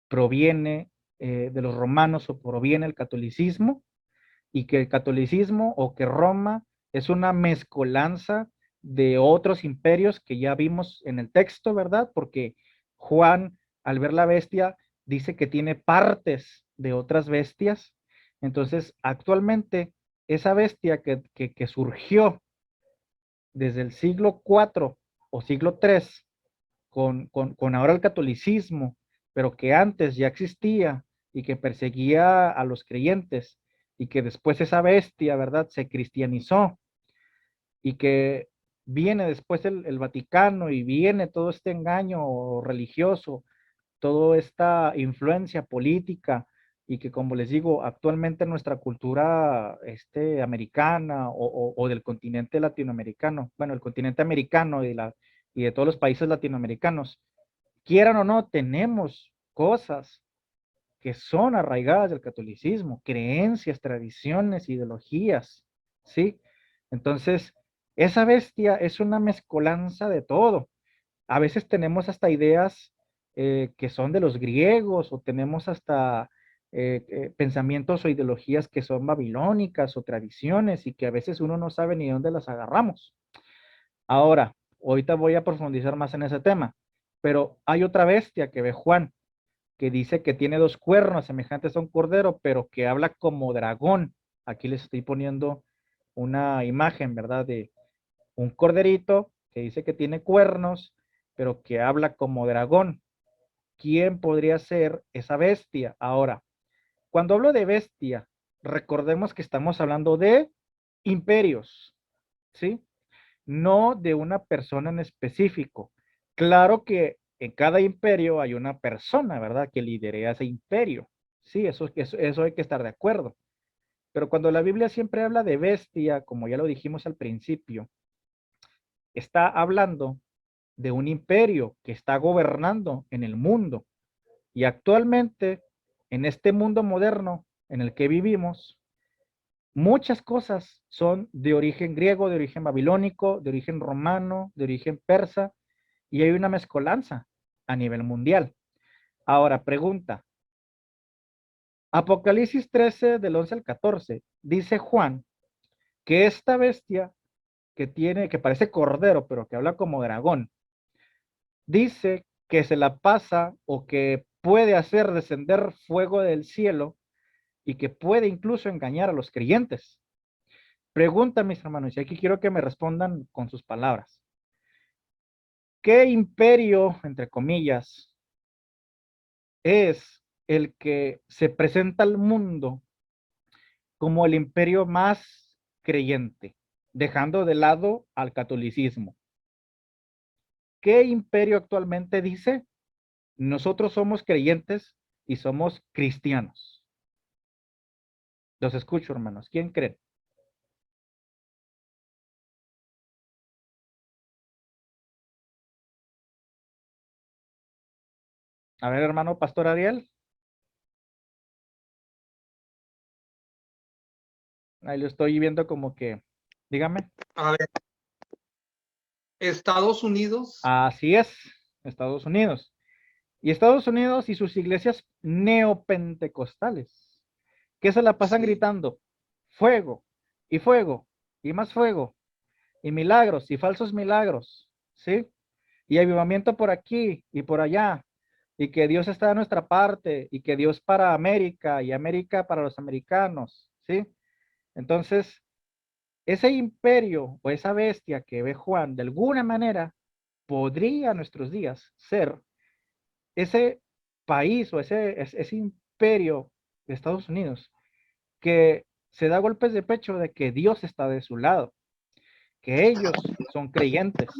A: proviene de los romanos o proviene del catolicismo, y que el catolicismo o que Roma es una mezcolanza de otros imperios que ya vimos en el texto, ¿verdad? Porque Juan, al ver la bestia, dice que tiene partes de otras bestias. Entonces, actualmente, esa bestia que surgió desde el siglo IV o siglo III, con ahora el catolicismo, pero que antes ya existía y que perseguía a los creyentes, y que después esa bestia, ¿verdad?, se cristianizó, y que viene después el Vaticano y viene todo este engaño religioso, toda esta influencia política, y que, como les digo, actualmente nuestra cultura americana o del continente latinoamericano, bueno, el continente americano y de todos los países latinoamericanos, quieran o no, tenemos cosas que son arraigadas del catolicismo, creencias, tradiciones, ideologías, ¿sí? Entonces, esa bestia es una mezcolanza de todo. A veces tenemos hasta ideas que son de los griegos, o tenemos hasta pensamientos o ideologías que son babilónicas o tradiciones, y que a veces uno no sabe ni dónde las agarramos. Ahora, ahorita voy a profundizar más en ese tema, pero hay otra bestia que ve Juan, que dice que tiene dos cuernos semejantes a un cordero, pero que habla como dragón. Aquí les estoy poniendo una imagen, ¿verdad? De un corderito que dice que tiene cuernos, pero que habla como dragón. ¿Quién podría ser esa bestia? Ahora, cuando hablo de bestia, recordemos que estamos hablando de imperios, ¿sí? No de una persona en específico. Claro que en cada imperio hay una persona, ¿verdad?, que lidera ese imperio. Sí, eso hay que estar de acuerdo. Pero cuando la Biblia siempre habla de bestia, como ya lo dijimos al principio, está hablando de un imperio que está gobernando en el mundo. Y actualmente, en este mundo moderno en el que vivimos, muchas cosas son de origen griego, de origen babilónico, de origen romano, de origen persa, y hay una mezcolanza a nivel mundial. Ahora, pregunta. Apocalipsis 13, del 11 al 14, dice Juan que esta bestia que parece cordero, pero que habla como dragón, dice que se la pasa, o que puede hacer descender fuego del cielo, y que puede incluso engañar a los creyentes. Pregunta, mis hermanos, y aquí quiero que me respondan con sus palabras. ¿Qué imperio, entre comillas, es el que se presenta al mundo como el imperio más creyente, dejando de lado al catolicismo? ¿qué imperio actualmente dice? Nosotros somos creyentes y somos cristianos. Los escucho, hermanos. ¿Quién cree? A ver, hermano Pastor Ariel. Ahí lo estoy viendo como que, dígame.
C: A ver, Estados Unidos.
A: Así es, Estados Unidos. Y Estados Unidos y sus iglesias neopentecostales, que se la pasan
E: Sí.
A: gritando, fuego, y fuego, y más fuego, y milagros, y falsos milagros, ¿sí? Y avivamiento por aquí y por allá, y que Dios está de nuestra parte, y que Dios para América, y América para los americanos, ¿sí? Entonces, ese imperio o esa bestia que ve Juan, de alguna manera, podría a nuestros días ser ese país o ese imperio de Estados Unidos que se da golpes de pecho de que Dios está de su lado, que ellos son creyentes.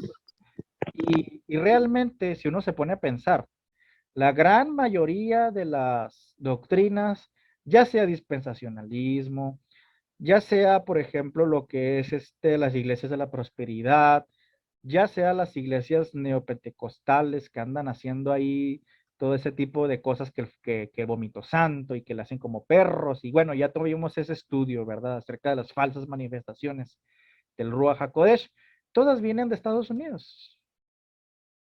A: Y realmente, si uno se pone a pensar, la gran mayoría de las doctrinas, ya sea dispensacionalismo, ya sea, por ejemplo, lo que es las iglesias de la prosperidad, ya sea las iglesias neopentecostales que andan haciendo ahí todo ese tipo de cosas que vomito santo y que le hacen como perros. Y bueno, ya tuvimos ese estudio, ¿verdad? Acerca de las falsas manifestaciones del Ruach HaKodesh. Todas vienen de Estados Unidos.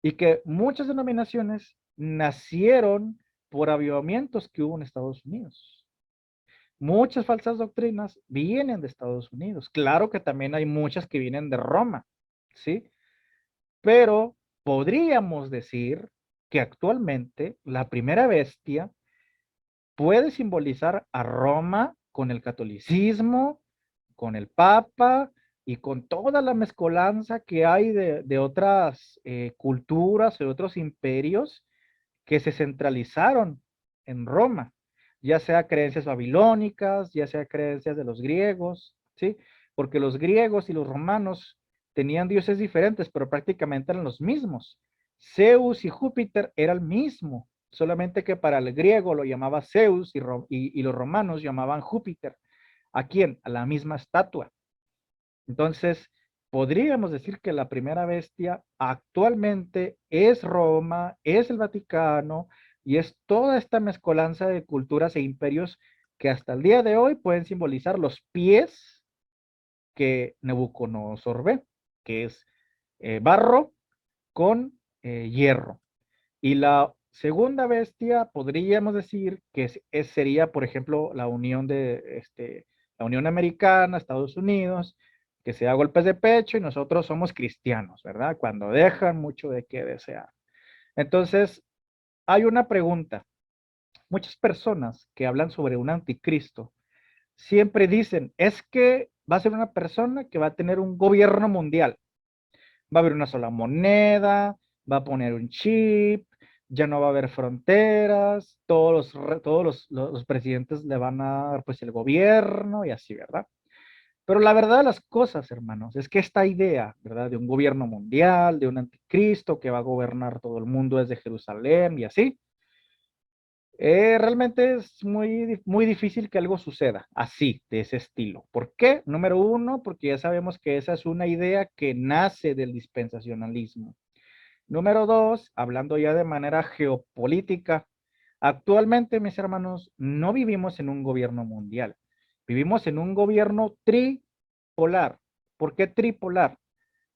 A: Y que muchas denominaciones nacieron por avivamientos que hubo en Estados Unidos. Muchas falsas doctrinas vienen de Estados Unidos. Claro que también hay muchas que vienen de Roma, ¿sí? Pero podríamos decir que actualmente la primera bestia puede simbolizar a Roma con el catolicismo, con el Papa y con toda la mezcolanza que hay de otras culturas, de otros imperios que se centralizaron en Roma, ya sea creencias babilónicas, ya sea creencias de los griegos, ¿sí? Porque los griegos y los romanos tenían dioses diferentes, pero prácticamente eran los mismos. Zeus y Júpiter era el mismo, solamente que para el griego lo llamaba Zeus y los romanos llamaban Júpiter. ¿A quién? A la misma estatua. Entonces, podríamos decir que la primera bestia actualmente es Roma, es el Vaticano y es toda esta mezcolanza de culturas e imperios que hasta el día de hoy pueden simbolizar los pies que Nabucodonosor ve, que es barro con hierro. Y la segunda bestia podríamos decir que sería, por ejemplo, la unión de la Unión Americana, Estados Unidos, que se da golpes de pecho y nosotros somos cristianos, ¿verdad? Cuando dejan mucho de qué desear. Entonces, hay una pregunta. Muchas personas que hablan sobre un anticristo siempre dicen, es que va a ser una persona que va a tener un gobierno mundial. Va a haber una sola moneda, va a poner un chip, ya no va a haber fronteras, todos los presidentes le van a dar pues el gobierno y así, ¿verdad? Pero la verdad de las cosas, hermanos, es que esta idea, ¿verdad? De un gobierno mundial, de un anticristo que va a gobernar todo el mundo desde Jerusalén y así, realmente es muy difícil que algo suceda así, de ese estilo. ¿Por qué? Número uno, porque ya sabemos que esa es una idea que nace del dispensacionalismo. Número dos, hablando ya de manera geopolítica, actualmente, mis hermanos, no vivimos en un gobierno mundial, vivimos en un gobierno tripolar. ¿Por qué tripolar?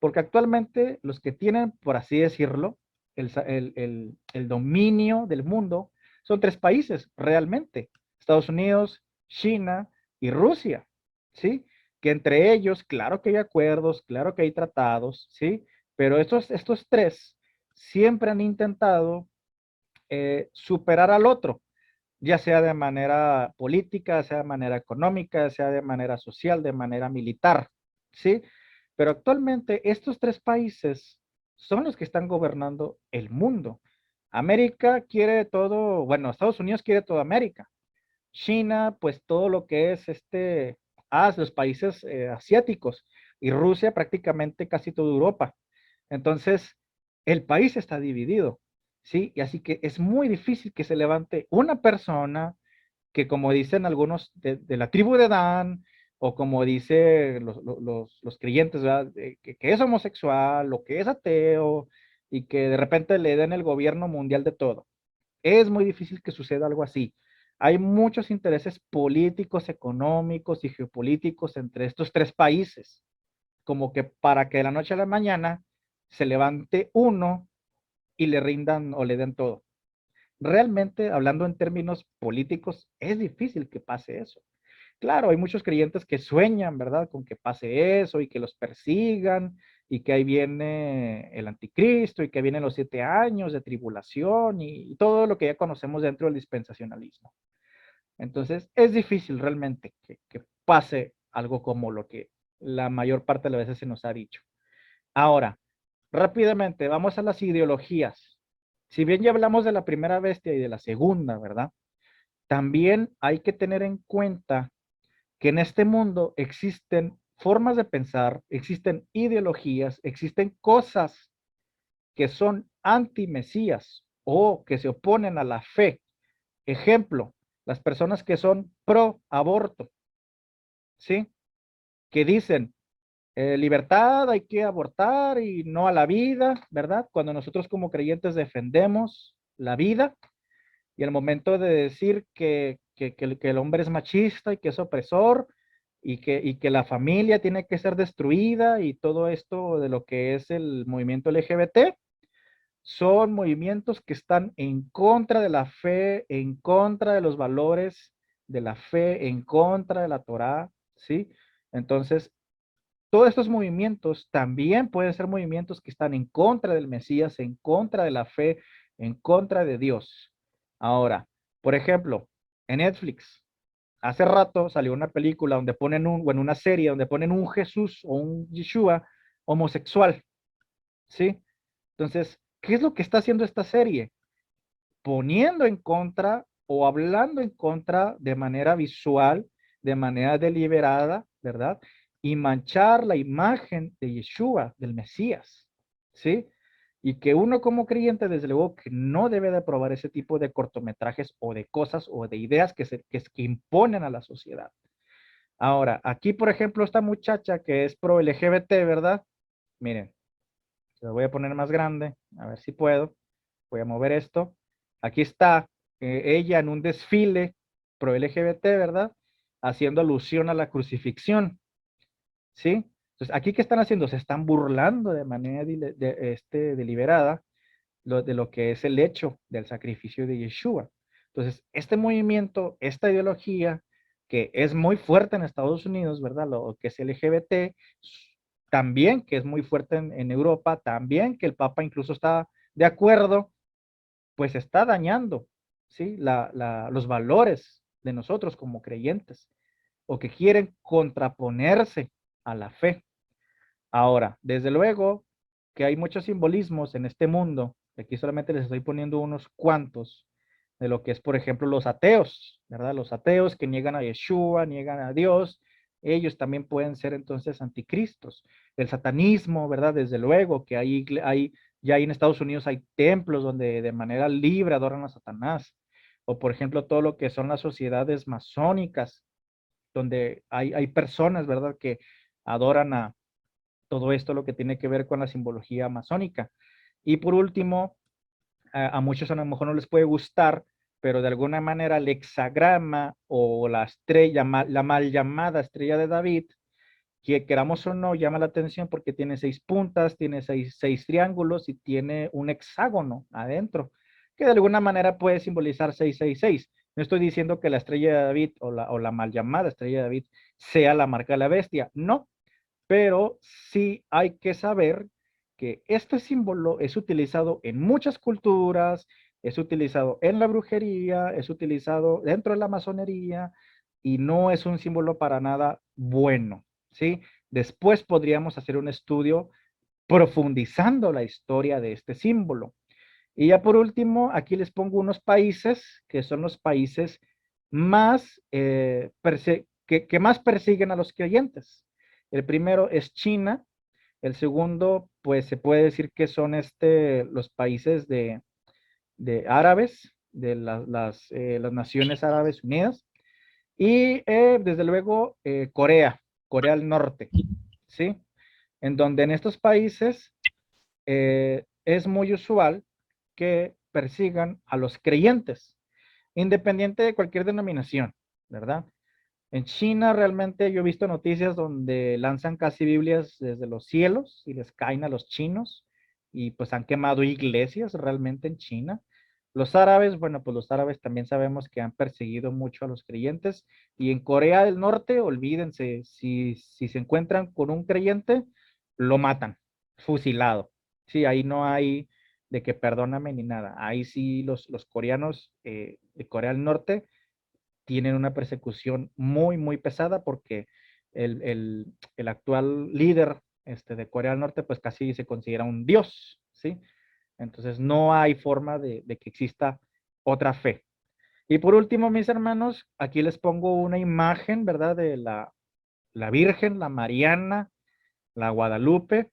A: Porque actualmente los que tienen, por así decirlo, el dominio del mundo son tres países realmente: Estados Unidos, China y Rusia, ¿sí? Que entre ellos, claro que hay acuerdos, claro que hay tratados, ¿sí? Pero estos tres siempre han intentado superar al otro, ya sea de manera política, sea de manera económica, sea de manera social, de manera militar, ¿sí? Pero actualmente estos tres países son los que están gobernando el mundo. América quiere todo, bueno, Estados Unidos quiere toda América. China, pues todo lo que es los países asiáticos, y Rusia prácticamente casi toda Europa. Entonces, el país está dividido, ¿sí? Y así que es muy difícil que se levante una persona que, como dicen algunos de la tribu de Dan, o como dicen los creyentes, ¿verdad? Que es homosexual o que es ateo y que de repente le den el gobierno mundial de todo. Es muy difícil que suceda algo así. Hay muchos intereses políticos, económicos y geopolíticos entre estos tres países, como que para que de la noche a la mañana se levante uno y le rindan o le den todo. Realmente, hablando en términos políticos, es difícil que pase eso. Claro, hay muchos creyentes que sueñan, ¿verdad? Con que pase eso y que los persigan y que ahí viene el anticristo y que vienen los 7 años de tribulación y todo lo que ya conocemos dentro del dispensacionalismo. Entonces, es difícil realmente que pase algo como lo que la mayor parte de las veces se nos ha dicho. Ahora, rápidamente, vamos a las ideologías. Si bien ya hablamos de la primera bestia y de la segunda, ¿verdad? También hay que tener en cuenta que en este mundo existen formas de pensar, existen ideologías, existen cosas que son anti-mesías o que se oponen a la fe. Ejemplo, las personas que son pro aborto, ¿sí? Que dicen, libertad, hay que abortar y no a la vida, ¿verdad? Cuando nosotros como creyentes defendemos la vida y al momento de decir que el hombre es machista y que es opresor y que la familia tiene que ser destruida y todo esto de lo que es el movimiento LGBT, son movimientos que están en contra de la fe, en contra de los valores de la fe, en contra de la Torá, ¿sí? Entonces, todos estos movimientos también pueden ser movimientos que están en contra del Mesías, en contra de la fe, en contra de Dios. Ahora, por ejemplo, en Netflix, hace rato salió una película donde ponen bueno, una serie donde ponen un Jesús o un Yeshua homosexual, ¿sí? Entonces, ¿qué es lo que está haciendo esta serie? Poniendo en contra o hablando en contra de manera visual, de manera deliberada, ¿verdad? Y manchar la imagen de Yeshua, del Mesías, ¿sí? Y que uno como creyente, desde luego, que no debe de aprobar ese tipo de cortometrajes o de cosas o de ideas que imponen a la sociedad. Ahora, aquí, por ejemplo, esta muchacha que es pro LGBT, ¿verdad? Miren, se lo voy a poner más grande, a ver si puedo. Voy a mover esto. Aquí está ella en un desfile pro LGBT, ¿verdad? Haciendo alusión a la crucifixión, ¿sí? Entonces, aquí, ¿qué están haciendo? Se están burlando de manera deliberada de lo que es el hecho del sacrificio de Yeshua. Entonces, este movimiento, esta ideología, que es muy fuerte en Estados Unidos, ¿verdad? Lo que es LGBT, también que es muy fuerte en Europa, también que el Papa incluso está de acuerdo, pues está dañando, ¿sí? Los valores de nosotros como creyentes, o que quieren contraponerse a la fe. Ahora, desde luego que hay muchos simbolismos en este mundo. Aquí solamente les estoy poniendo unos cuantos de lo que es, por ejemplo, los ateos, ¿verdad? Los ateos que niegan a Yeshua, niegan a Dios, ellos también pueden ser entonces anticristos. El satanismo, ¿verdad? Desde luego que ya en Estados Unidos hay templos donde de manera libre adoran a Satanás. O, por ejemplo, todo lo que son las sociedades masónicas, donde hay personas, ¿verdad? Que adoran a todo esto, lo que tiene que ver con la simbología masónica. Y por último, a muchos a lo mejor no les puede gustar, pero de alguna manera el hexagrama o la estrella, la mal llamada estrella de David, que queramos o no, llama la atención porque tiene 6 puntas, tiene seis triángulos y tiene un hexágono adentro, que de alguna manera puede simbolizar 666. No estoy diciendo que la estrella de David o la mal llamada estrella de David sea la marca de la bestia, no, pero sí hay que saber que este símbolo es utilizado en muchas culturas, es utilizado en la brujería, es utilizado dentro de la masonería y no es un símbolo para nada bueno, ¿sí? Después podríamos hacer un estudio profundizando la historia de este símbolo. Y ya por último, aquí les pongo unos países que son los países más, que más persiguen a los creyentes. El primero es China, el segundo pues se puede decir que son los países de árabes, de las Naciones Árabes Unidas, y desde luego Corea del Norte, ¿sí? En donde en estos países es muy usual que persigan a los creyentes, independiente de cualquier denominación, ¿verdad? En China realmente yo he visto noticias donde lanzan casi Biblias desde los cielos y les caen a los chinos y pues han quemado iglesias realmente en China. Los árabes, bueno, pues los árabes también sabemos que han perseguido mucho a los creyentes y en Corea del Norte, olvídense, si se encuentran con un creyente, lo matan, fusilado. Sí, ahí no hay de que perdóname ni nada. Ahí sí los coreanos de Corea del Norte tienen una persecución muy, muy pesada porque el actual líder de Corea del Norte pues casi se considera un dios, ¿sí? Entonces no hay forma de que exista otra fe. Y por último, mis hermanos, aquí les pongo una imagen, ¿verdad? De la Virgen, la Mariana, la Guadalupe,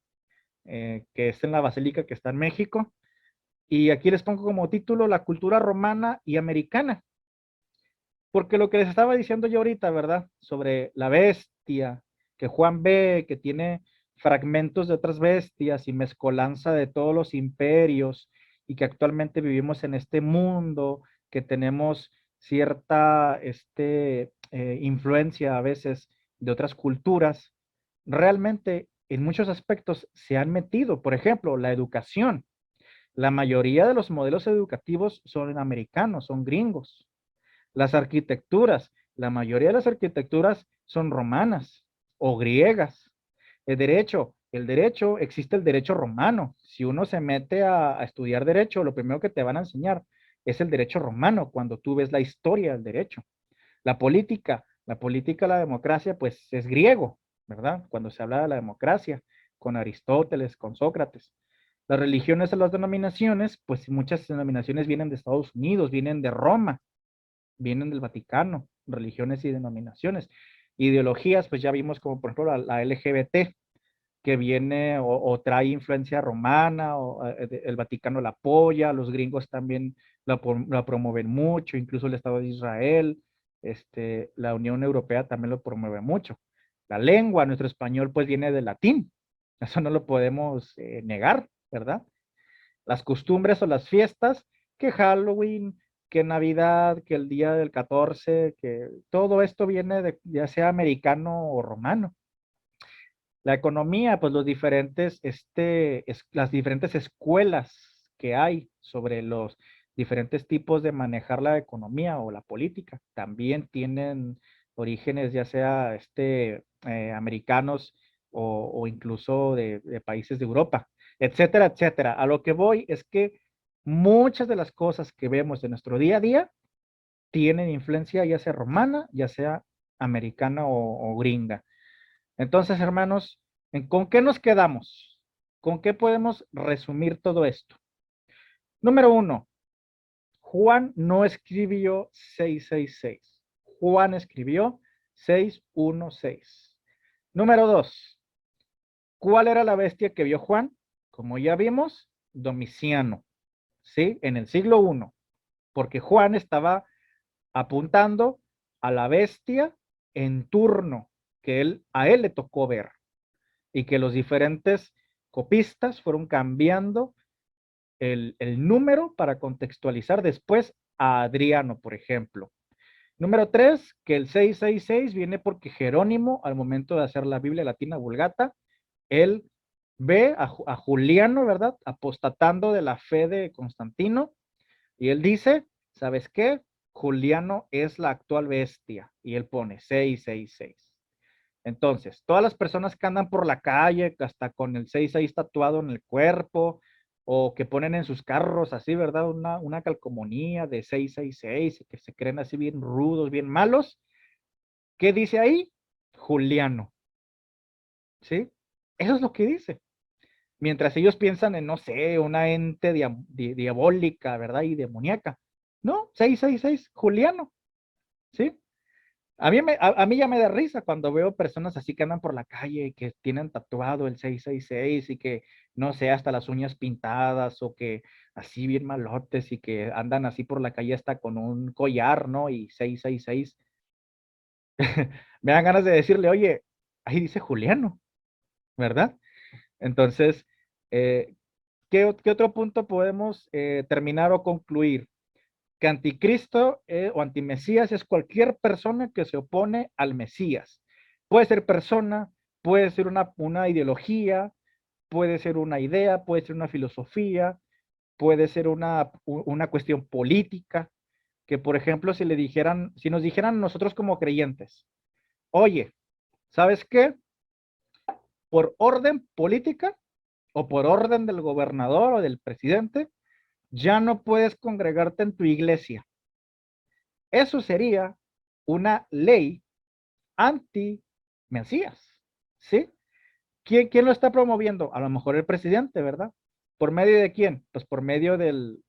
A: que es en la Basílica que está en México. Y aquí les pongo como título la cultura romana y americana. Porque lo que les estaba diciendo yo ahorita, ¿verdad? Sobre la bestia, que Juan ve, que tiene fragmentos de otras bestias y mezcolanza de todos los imperios y que actualmente vivimos en este mundo, que tenemos cierta influencia a veces de otras culturas, realmente en muchos aspectos se han metido. Por ejemplo, la educación. La mayoría de los modelos educativos son americanos, son gringos. Las arquitecturas, la mayoría de las arquitecturas son romanas o griegas. El derecho, existe el derecho romano. Si uno se mete a estudiar derecho, lo primero que te van a enseñar es el derecho romano cuando tú ves la historia del derecho. La política, la democracia, pues es griego, ¿verdad? Cuando se habla de la democracia, con Aristóteles, con Sócrates. Las religiones o las denominaciones, pues muchas denominaciones vienen de Estados Unidos, vienen de Roma, vienen del Vaticano, religiones y denominaciones. Ideologías, pues ya vimos como por ejemplo la LGBT, que viene o trae influencia romana, o el Vaticano la apoya, los gringos también la promueven mucho, incluso el Estado de Israel, la Unión Europea también lo promueve mucho. La lengua, nuestro español, pues viene del latín, eso no lo podemos negar, ¿verdad? Las costumbres o las fiestas, que Halloween, que Navidad, que el día del 14, que todo esto viene de ya sea americano o romano. La economía, pues las diferentes escuelas que hay sobre los diferentes tipos de manejar la economía o la política, también tienen orígenes ya sea americanos o incluso de países de Europa, etcétera, etcétera. A lo que voy es que muchas de las cosas que vemos en nuestro día a día tienen influencia ya sea romana, ya sea americana o gringa. Entonces, hermanos, ¿con qué nos quedamos? ¿Con qué podemos resumir todo esto? Número 1, Juan no escribió 666. Juan escribió 616. Número 2, ¿cuál era la bestia que vio Juan? Como ya vimos, Domiciano, ¿sí? En el siglo I, porque Juan estaba apuntando a la bestia en turno que a él le tocó ver y que los diferentes copistas fueron cambiando el número para contextualizar después a Adriano, por ejemplo. Número 3, que el 666 viene porque Jerónimo, al momento de hacer la Biblia Latina Vulgata, él ve a Juliano, ¿verdad? Apostatando de la fe de Constantino, y él dice, ¿sabes qué? Juliano es la actual bestia, y él pone 666. Entonces, todas las personas que andan por la calle, hasta con el 66 tatuado en el cuerpo, o que ponen en sus carros así, ¿verdad? Una calcomanía de 666, que se creen así bien rudos, bien malos. ¿Qué dice ahí? Juliano. ¿Sí? Eso es lo que dice. Mientras ellos piensan en, no sé, una ente diabólica, ¿verdad? Y demoníaca. No, 666, Juliano. ¿Sí? A mí ya me da risa cuando veo personas así que andan por la calle y que tienen tatuado el 666 y que, no sé, hasta las uñas pintadas o que así bien malotes y que andan así por la calle hasta con un collar, ¿no? Y 666. Me dan ganas de decirle, oye, ahí dice Juliano, ¿verdad? Entonces, eh, ¿qué otro punto podemos terminar o concluir? Que anticristo o antimesías es cualquier persona que se opone al Mesías. Puede ser persona, puede ser una ideología, puede ser una idea, puede ser una filosofía, puede ser una cuestión política, que por ejemplo si nos dijeran nosotros como creyentes, oye, ¿sabes qué? Por orden política o por orden del gobernador o del presidente, ya no puedes congregarte en tu iglesia. Eso sería una ley anti-Mesías, ¿sí? ¿Quién lo está promoviendo? A lo mejor el presidente, ¿verdad? ¿Por medio de quién? Pues por medio del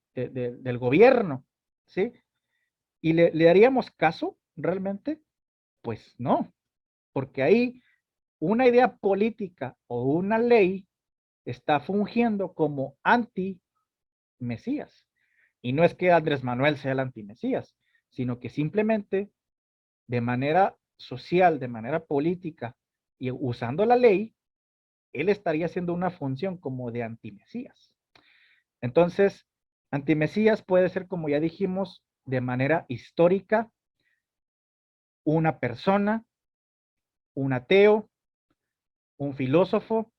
A: gobierno, ¿sí? ¿Y le haríamos caso realmente? Pues no, porque ahí una idea política o una ley está fungiendo como anti-Mesías. Y no es que Andrés Manuel sea el anti-Mesías, sino que simplemente de manera social, de manera política y usando la ley, él estaría haciendo una función como de antimesías. Entonces, antimesías puede ser, como ya dijimos, de manera histórica, una persona, un ateo, un filósofo,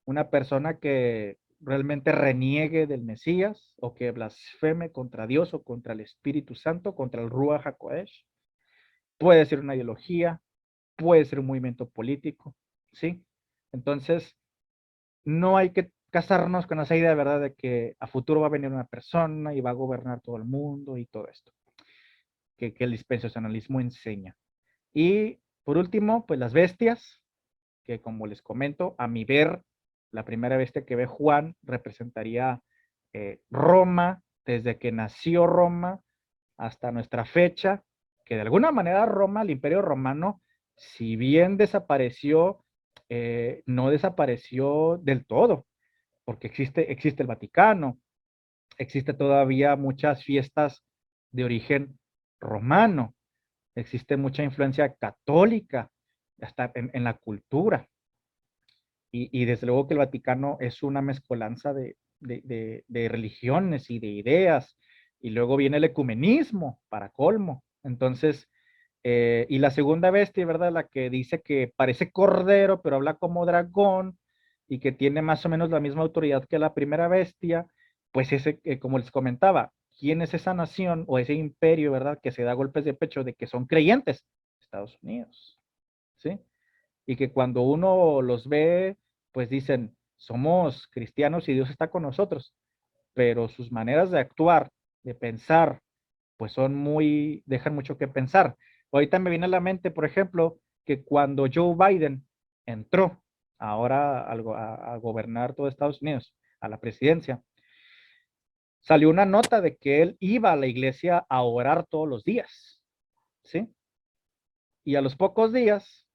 A: una persona que realmente reniegue del Mesías o que blasfeme contra Dios o contra el Espíritu Santo, contra el Ruach HaKodesh. Puede ser una ideología, puede ser un movimiento político, ¿sí? Entonces, no hay que casarnos con esa idea, ¿verdad? De que a futuro va a venir una persona y va a gobernar todo el mundo y todo esto, que el dispensacionalismo enseña. Y por último, pues las bestias, que como les comento, a mi ver, la primera bestia que ve Juan representaría Roma, desde que nació Roma hasta nuestra fecha, que de alguna manera Roma, el Imperio Romano, si bien desapareció, no desapareció del todo, porque existe el Vaticano, existe todavía muchas fiestas de origen romano, existe mucha influencia católica hasta en la cultura. Y desde luego que el Vaticano es una mezcolanza de religiones y de ideas, y luego viene el ecumenismo, para colmo. Entonces, y la segunda bestia, ¿verdad? La que dice que parece cordero, pero habla como dragón, y que tiene más o menos la misma autoridad que la primera bestia, pues ese, como les comentaba, ¿quién es esa nación o ese imperio, ¿verdad? Que se da golpes de pecho de que son creyentes, Estados Unidos, ¿sí? Y que cuando uno los ve, pues dicen, somos cristianos y Dios está con nosotros, pero sus maneras de actuar, de pensar, pues son dejan mucho que pensar. Ahorita me viene a la mente, por ejemplo, que cuando Joe Biden entró ahora a gobernar todo Estados Unidos, a la presidencia, salió una nota de que él iba a la iglesia a orar todos los días, ¿sí? Y a los pocos días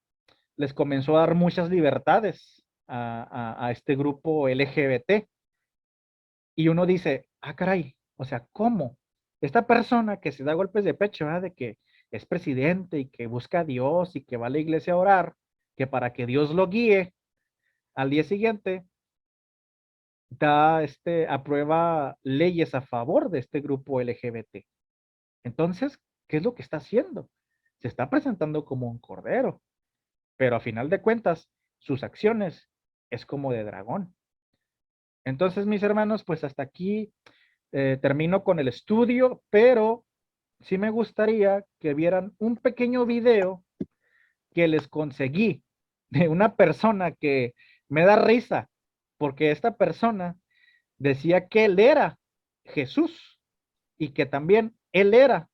A: les comenzó a dar muchas libertades a este grupo LGBT. Y uno dice, ah, caray, o sea, ¿cómo? Esta persona que se da golpes de pecho, ¿verdad? De que es presidente y que busca a Dios y que va a la iglesia a orar, que para que Dios lo guíe, al día siguiente aprueba leyes a favor de este grupo LGBT. Entonces, ¿qué es lo que está haciendo? Se está presentando como un cordero, pero a final de cuentas, sus acciones es como de dragón. Entonces, mis hermanos, pues hasta aquí termino con el estudio, pero sí me gustaría que vieran un pequeño video que les conseguí de una persona que me da risa, porque esta persona decía que él era Jesús y que también él era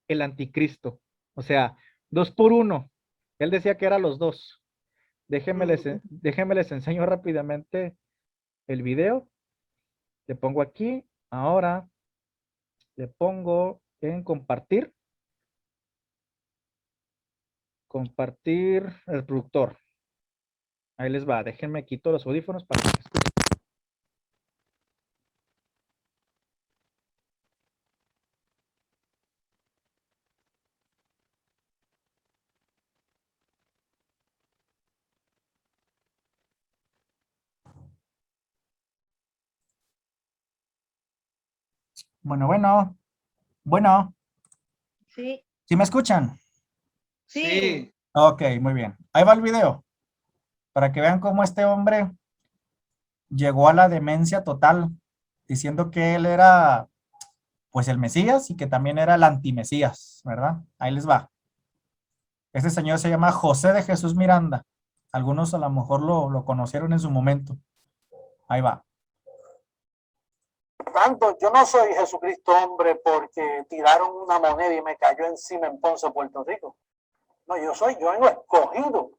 A: el anticristo. O sea, 2 por 1. Él decía que eran los dos. Déjenme les enseño rápidamente el video. Le pongo aquí. Ahora le pongo en compartir. Compartir el productor. Ahí les va. Déjenme quito los audífonos para que escuchen. Bueno.
F: Sí,
A: ¿Sí me escuchan?
F: sí.
A: Ok, muy bien. Ahí va el video. Para que vean cómo este hombre llegó a la demencia total, diciendo que él era, pues, el Mesías y que también era el antimesías, ¿verdad? Ahí les va. Este señor se llama José de Jesús Miranda. Algunos a lo mejor lo conocieron en su momento. Ahí va.
H: Tanto, yo no soy Jesucristo hombre porque tiraron una moneda y me cayó encima en Ponce, Puerto Rico. No, yo vengo escogido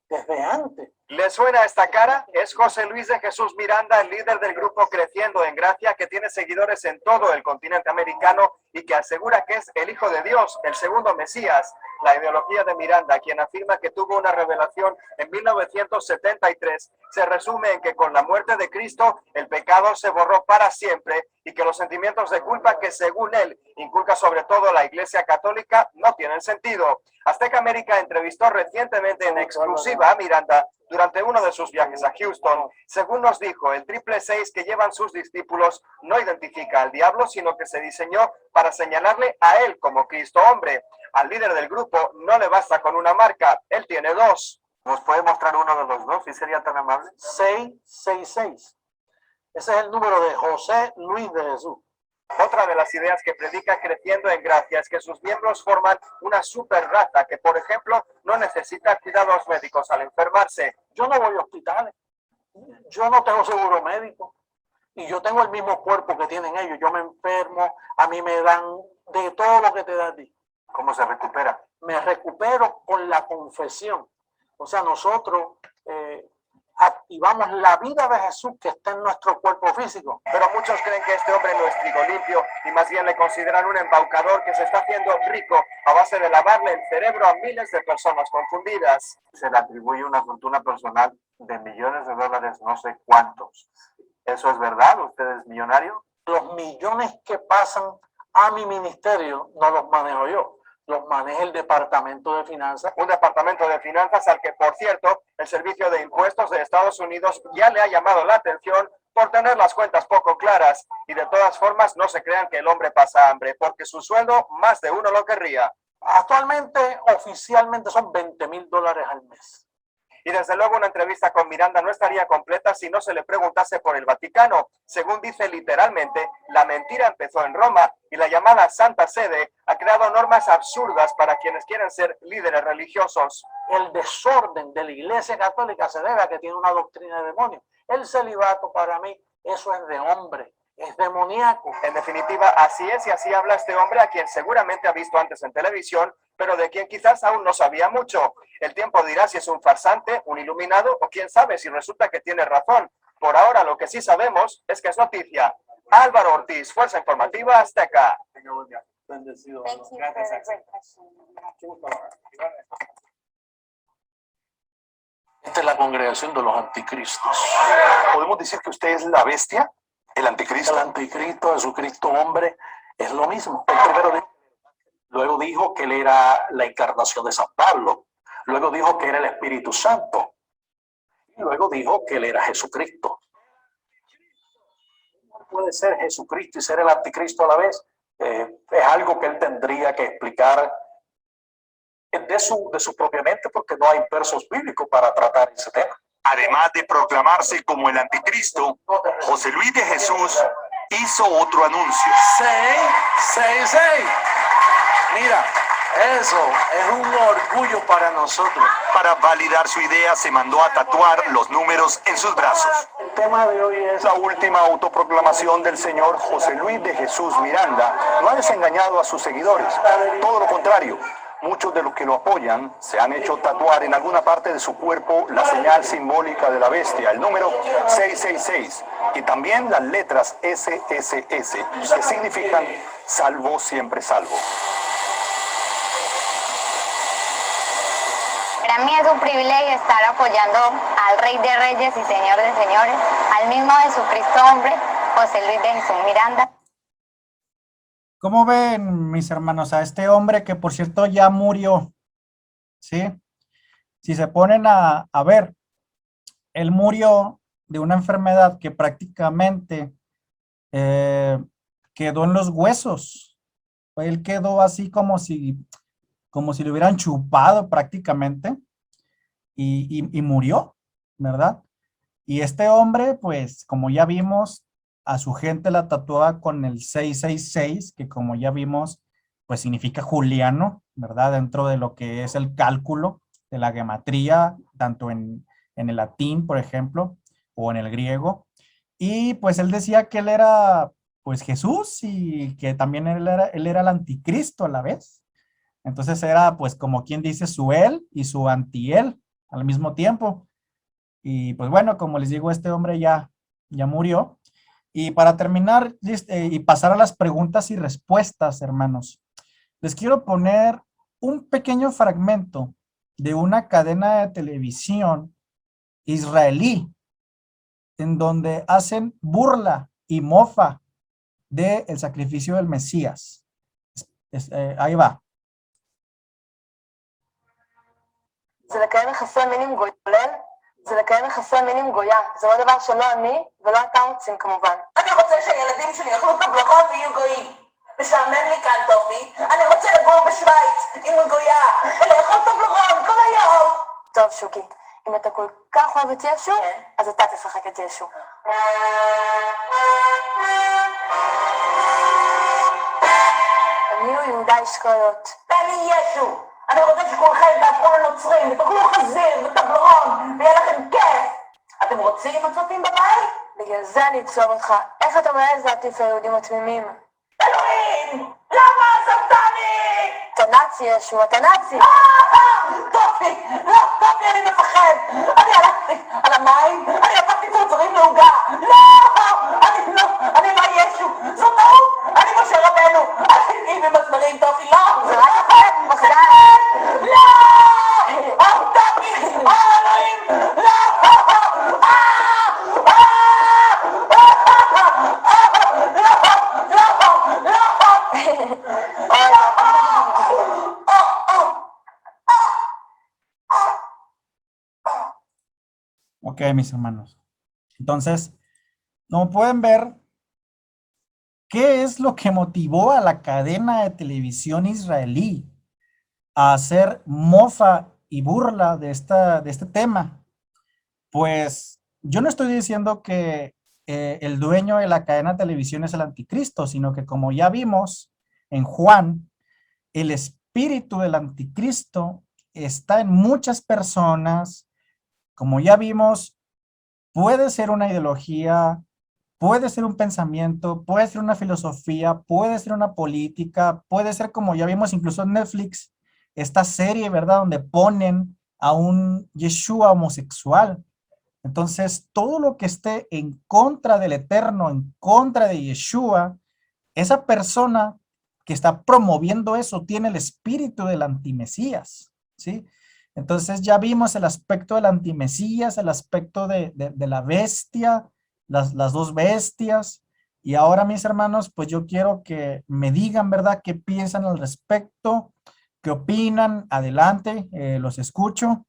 H: desde antes.
I: ¿Le suena esta cara? Es José Luis de Jesús Miranda, el líder del grupo Creciendo en Gracia, que tiene seguidores en todo el continente americano y que asegura que es el Hijo de Dios, el segundo Mesías. La ideología de Miranda, quien afirma que tuvo una revelación en 1973, se resume en que con la muerte de Cristo el pecado se borró para siempre y que los sentimientos de culpa que según él inculca sobre todo la Iglesia Católica no tienen sentido. Azteca América entrevistó recientemente en exclusiva a Miranda durante uno de sus viajes a Houston. Según nos dijo, el 666 que llevan sus discípulos no identifica al diablo, sino que se diseñó para señalarle a él como Cristo hombre. Al líder del grupo no le basta con una marca, él tiene dos. ¿Nos puede mostrar uno de los dos, si sería tan amable?
H: 666. Ese es el número de José Luis de Jesús.
I: Otra de las ideas que predica Creciendo en Gracia es que sus miembros forman una super raza que, por ejemplo, no necesita cuidados médicos al enfermarse.
H: Yo no voy a hospitales, yo no tengo seguro médico y yo tengo el mismo cuerpo que tienen ellos. Yo me enfermo, a mí me dan de todo lo que te da a ti.
I: ¿Cómo se recupera?
H: Me recupero con la confesión. O sea, nosotros activamos la vida de Jesús que está en nuestro cuerpo físico.
I: Pero muchos creen que este hombre no es trigo limpio y más bien le consideran un embaucador que se está haciendo rico a base de lavarle el cerebro a miles de personas confundidas. Se le atribuye una fortuna personal de millones de dólares, no sé cuántos. ¿Eso es verdad? ¿Usted es millonario?
H: Los millones que pasan a mi ministerio no los manejo yo. Los maneja el Departamento de Finanzas.
I: Un departamento de finanzas al que, por cierto, el Servicio de Impuestos de Estados Unidos ya le ha llamado la atención por tener las cuentas poco claras. Y de todas formas, no se crean que el hombre pasa hambre, porque su sueldo más de uno lo querría.
H: Actualmente, oficialmente, son $20,000 al mes.
I: Y desde luego una entrevista con Miranda no estaría completa si no se le preguntase por el Vaticano. Según dice literalmente, la mentira empezó en Roma y la llamada Santa Sede ha creado normas absurdas para quienes quieren ser líderes religiosos.
H: El desorden de la Iglesia Católica se debe a que tiene una doctrina de demonios. El celibato para mí, eso es de hombre, es demoníaco.
I: En definitiva, así es y así habla este hombre a quien seguramente ha visto antes en televisión, pero de quien quizás aún no sabía mucho. El tiempo dirá si es un farsante, un iluminado o quién sabe si resulta que tiene razón. Por ahora lo que sí sabemos es que es noticia. Álvaro Ortiz, Fuerza Informativa Azteca.
H: Bendecido.
I: Gracias.
H: Esta es la congregación de los anticristos.
I: ¿Podemos decir que usted es la bestia? ¿El anticristo?
H: El anticristo, Jesucristo hombre, es lo mismo.
J: Luego dijo que él era la encarnación de San Pablo. Luego dijo que era el Espíritu Santo. Y luego dijo que él era Jesucristo. No puede ser Jesucristo y ser el anticristo a la vez. Es algo que él tendría que explicar de su propia mente, porque no hay versos bíblicos para tratar ese tema.
K: Además de proclamarse como el anticristo, José Luis de Jesús hizo otro anuncio.
H: 666. Mira, eso es un orgullo para nosotros.
K: Para validar su idea, se mandó a tatuar los números en sus brazos.
H: El tema de hoy es
K: La última autoproclamación del señor José Luis de Jesús Miranda no ha desengañado a sus seguidores. Todo lo contrario. Muchos de los que lo apoyan se han hecho tatuar en alguna parte de su cuerpo la señal simbólica de la bestia, el número 666, y también las letras SSS, que significan salvo, siempre salvo.
L: Para mí es un privilegio estar apoyando al Rey de Reyes y Señor de Señores, al mismo Jesucristo hombre, José Luis de Jesús Miranda.
M: ¿Cómo ven, mis hermanos, a este hombre que, por cierto, ya murió? ¿Sí? Si se ponen a ver, él murió de una enfermedad que prácticamente quedó en los huesos. Él quedó así como si le hubieran chupado prácticamente y murió, ¿verdad? Y este hombre, pues, como ya vimos, a su gente la tatuaba con el 666, que como ya vimos, pues significa Juliano, ¿verdad? Dentro de lo que es el cálculo de la gematría, tanto en el latín, por ejemplo, o en el griego. Y pues él decía que él era, pues, Jesús y que también él era el anticristo a la vez. Entonces era, pues, como quien dice, su él y su anti-él al mismo tiempo. Y pues bueno, como les digo, este hombre ya murió. Y para terminar y pasar a las preguntas y respuestas, hermanos, les quiero poner un pequeño fragmento de una cadena de televisión israelí, en donde hacen burla y mofa del sacrificio del Mesías. Ahí va.
N: זה לקיים יחסי מין עם גולל, זה לקיים יחסי מין עם גויה. זה לא דבר שלא אני ולא אתה רוצים כמובן. אני רוצה שהילדים שלי יאכלו תבלחות ויהיו גויים. משעמם לי כאן טופי, אני רוצה לגור בשוויץ עם גויה ולאכול תבלחות כל היום. טוב שוקי, אם אתה כל כך אוהב את ישו, אז אתה תשחק את ישו. אני הוא יהודה אשכולות. ואני ישו. אני רוצה שכולכם תהפכו לנוצרים, ותאכלו חזיר וטבלרון, ויהיה לכם כיף. אתם רוצים הצופים בבית? בגלל זה אני אצלוב אותך. איך אתה מעז להטיף ליהודים התמימים? אלוהים! למה עזבתני? אתה נאצי ישו, אתה נאצי! טופי! לא, טופי, אני מפחד! אני הלכתי על המים, אני הפכתי צרצרים לעוגה! לא! אני מה ישו? זו טעות! אני משה רבנו! אל תתני במסמרים, טופי, לא! זה רק אחת, מחדל! לא! טופי! אלוהים! לא!
M: Ok, mis hermanos. Entonces, como pueden ver, ¿qué es lo que motivó a la cadena de televisión israelí a hacer mofa y burla de este tema? Pues yo no estoy diciendo que el dueño de la cadena de televisión es el anticristo, sino que como ya vimos en Juan, el espíritu del anticristo está en muchas personas. Como ya vimos, puede ser una ideología, puede ser un pensamiento, puede ser una filosofía, puede ser una política, puede ser, como ya vimos incluso en Netflix, esta serie, ¿verdad? Donde ponen a un Yeshua homosexual. Entonces, todo lo que esté en contra del Eterno, en contra de Yeshua, esa persona que está promoviendo eso tiene el espíritu del antimesías, ¿sí? Entonces ya vimos el aspecto del antimesías, el aspecto de la bestia, las dos bestias. Y ahora, mis hermanos, pues yo quiero que me digan, ¿verdad?, qué piensan al respecto, qué opinan. Adelante, los escucho.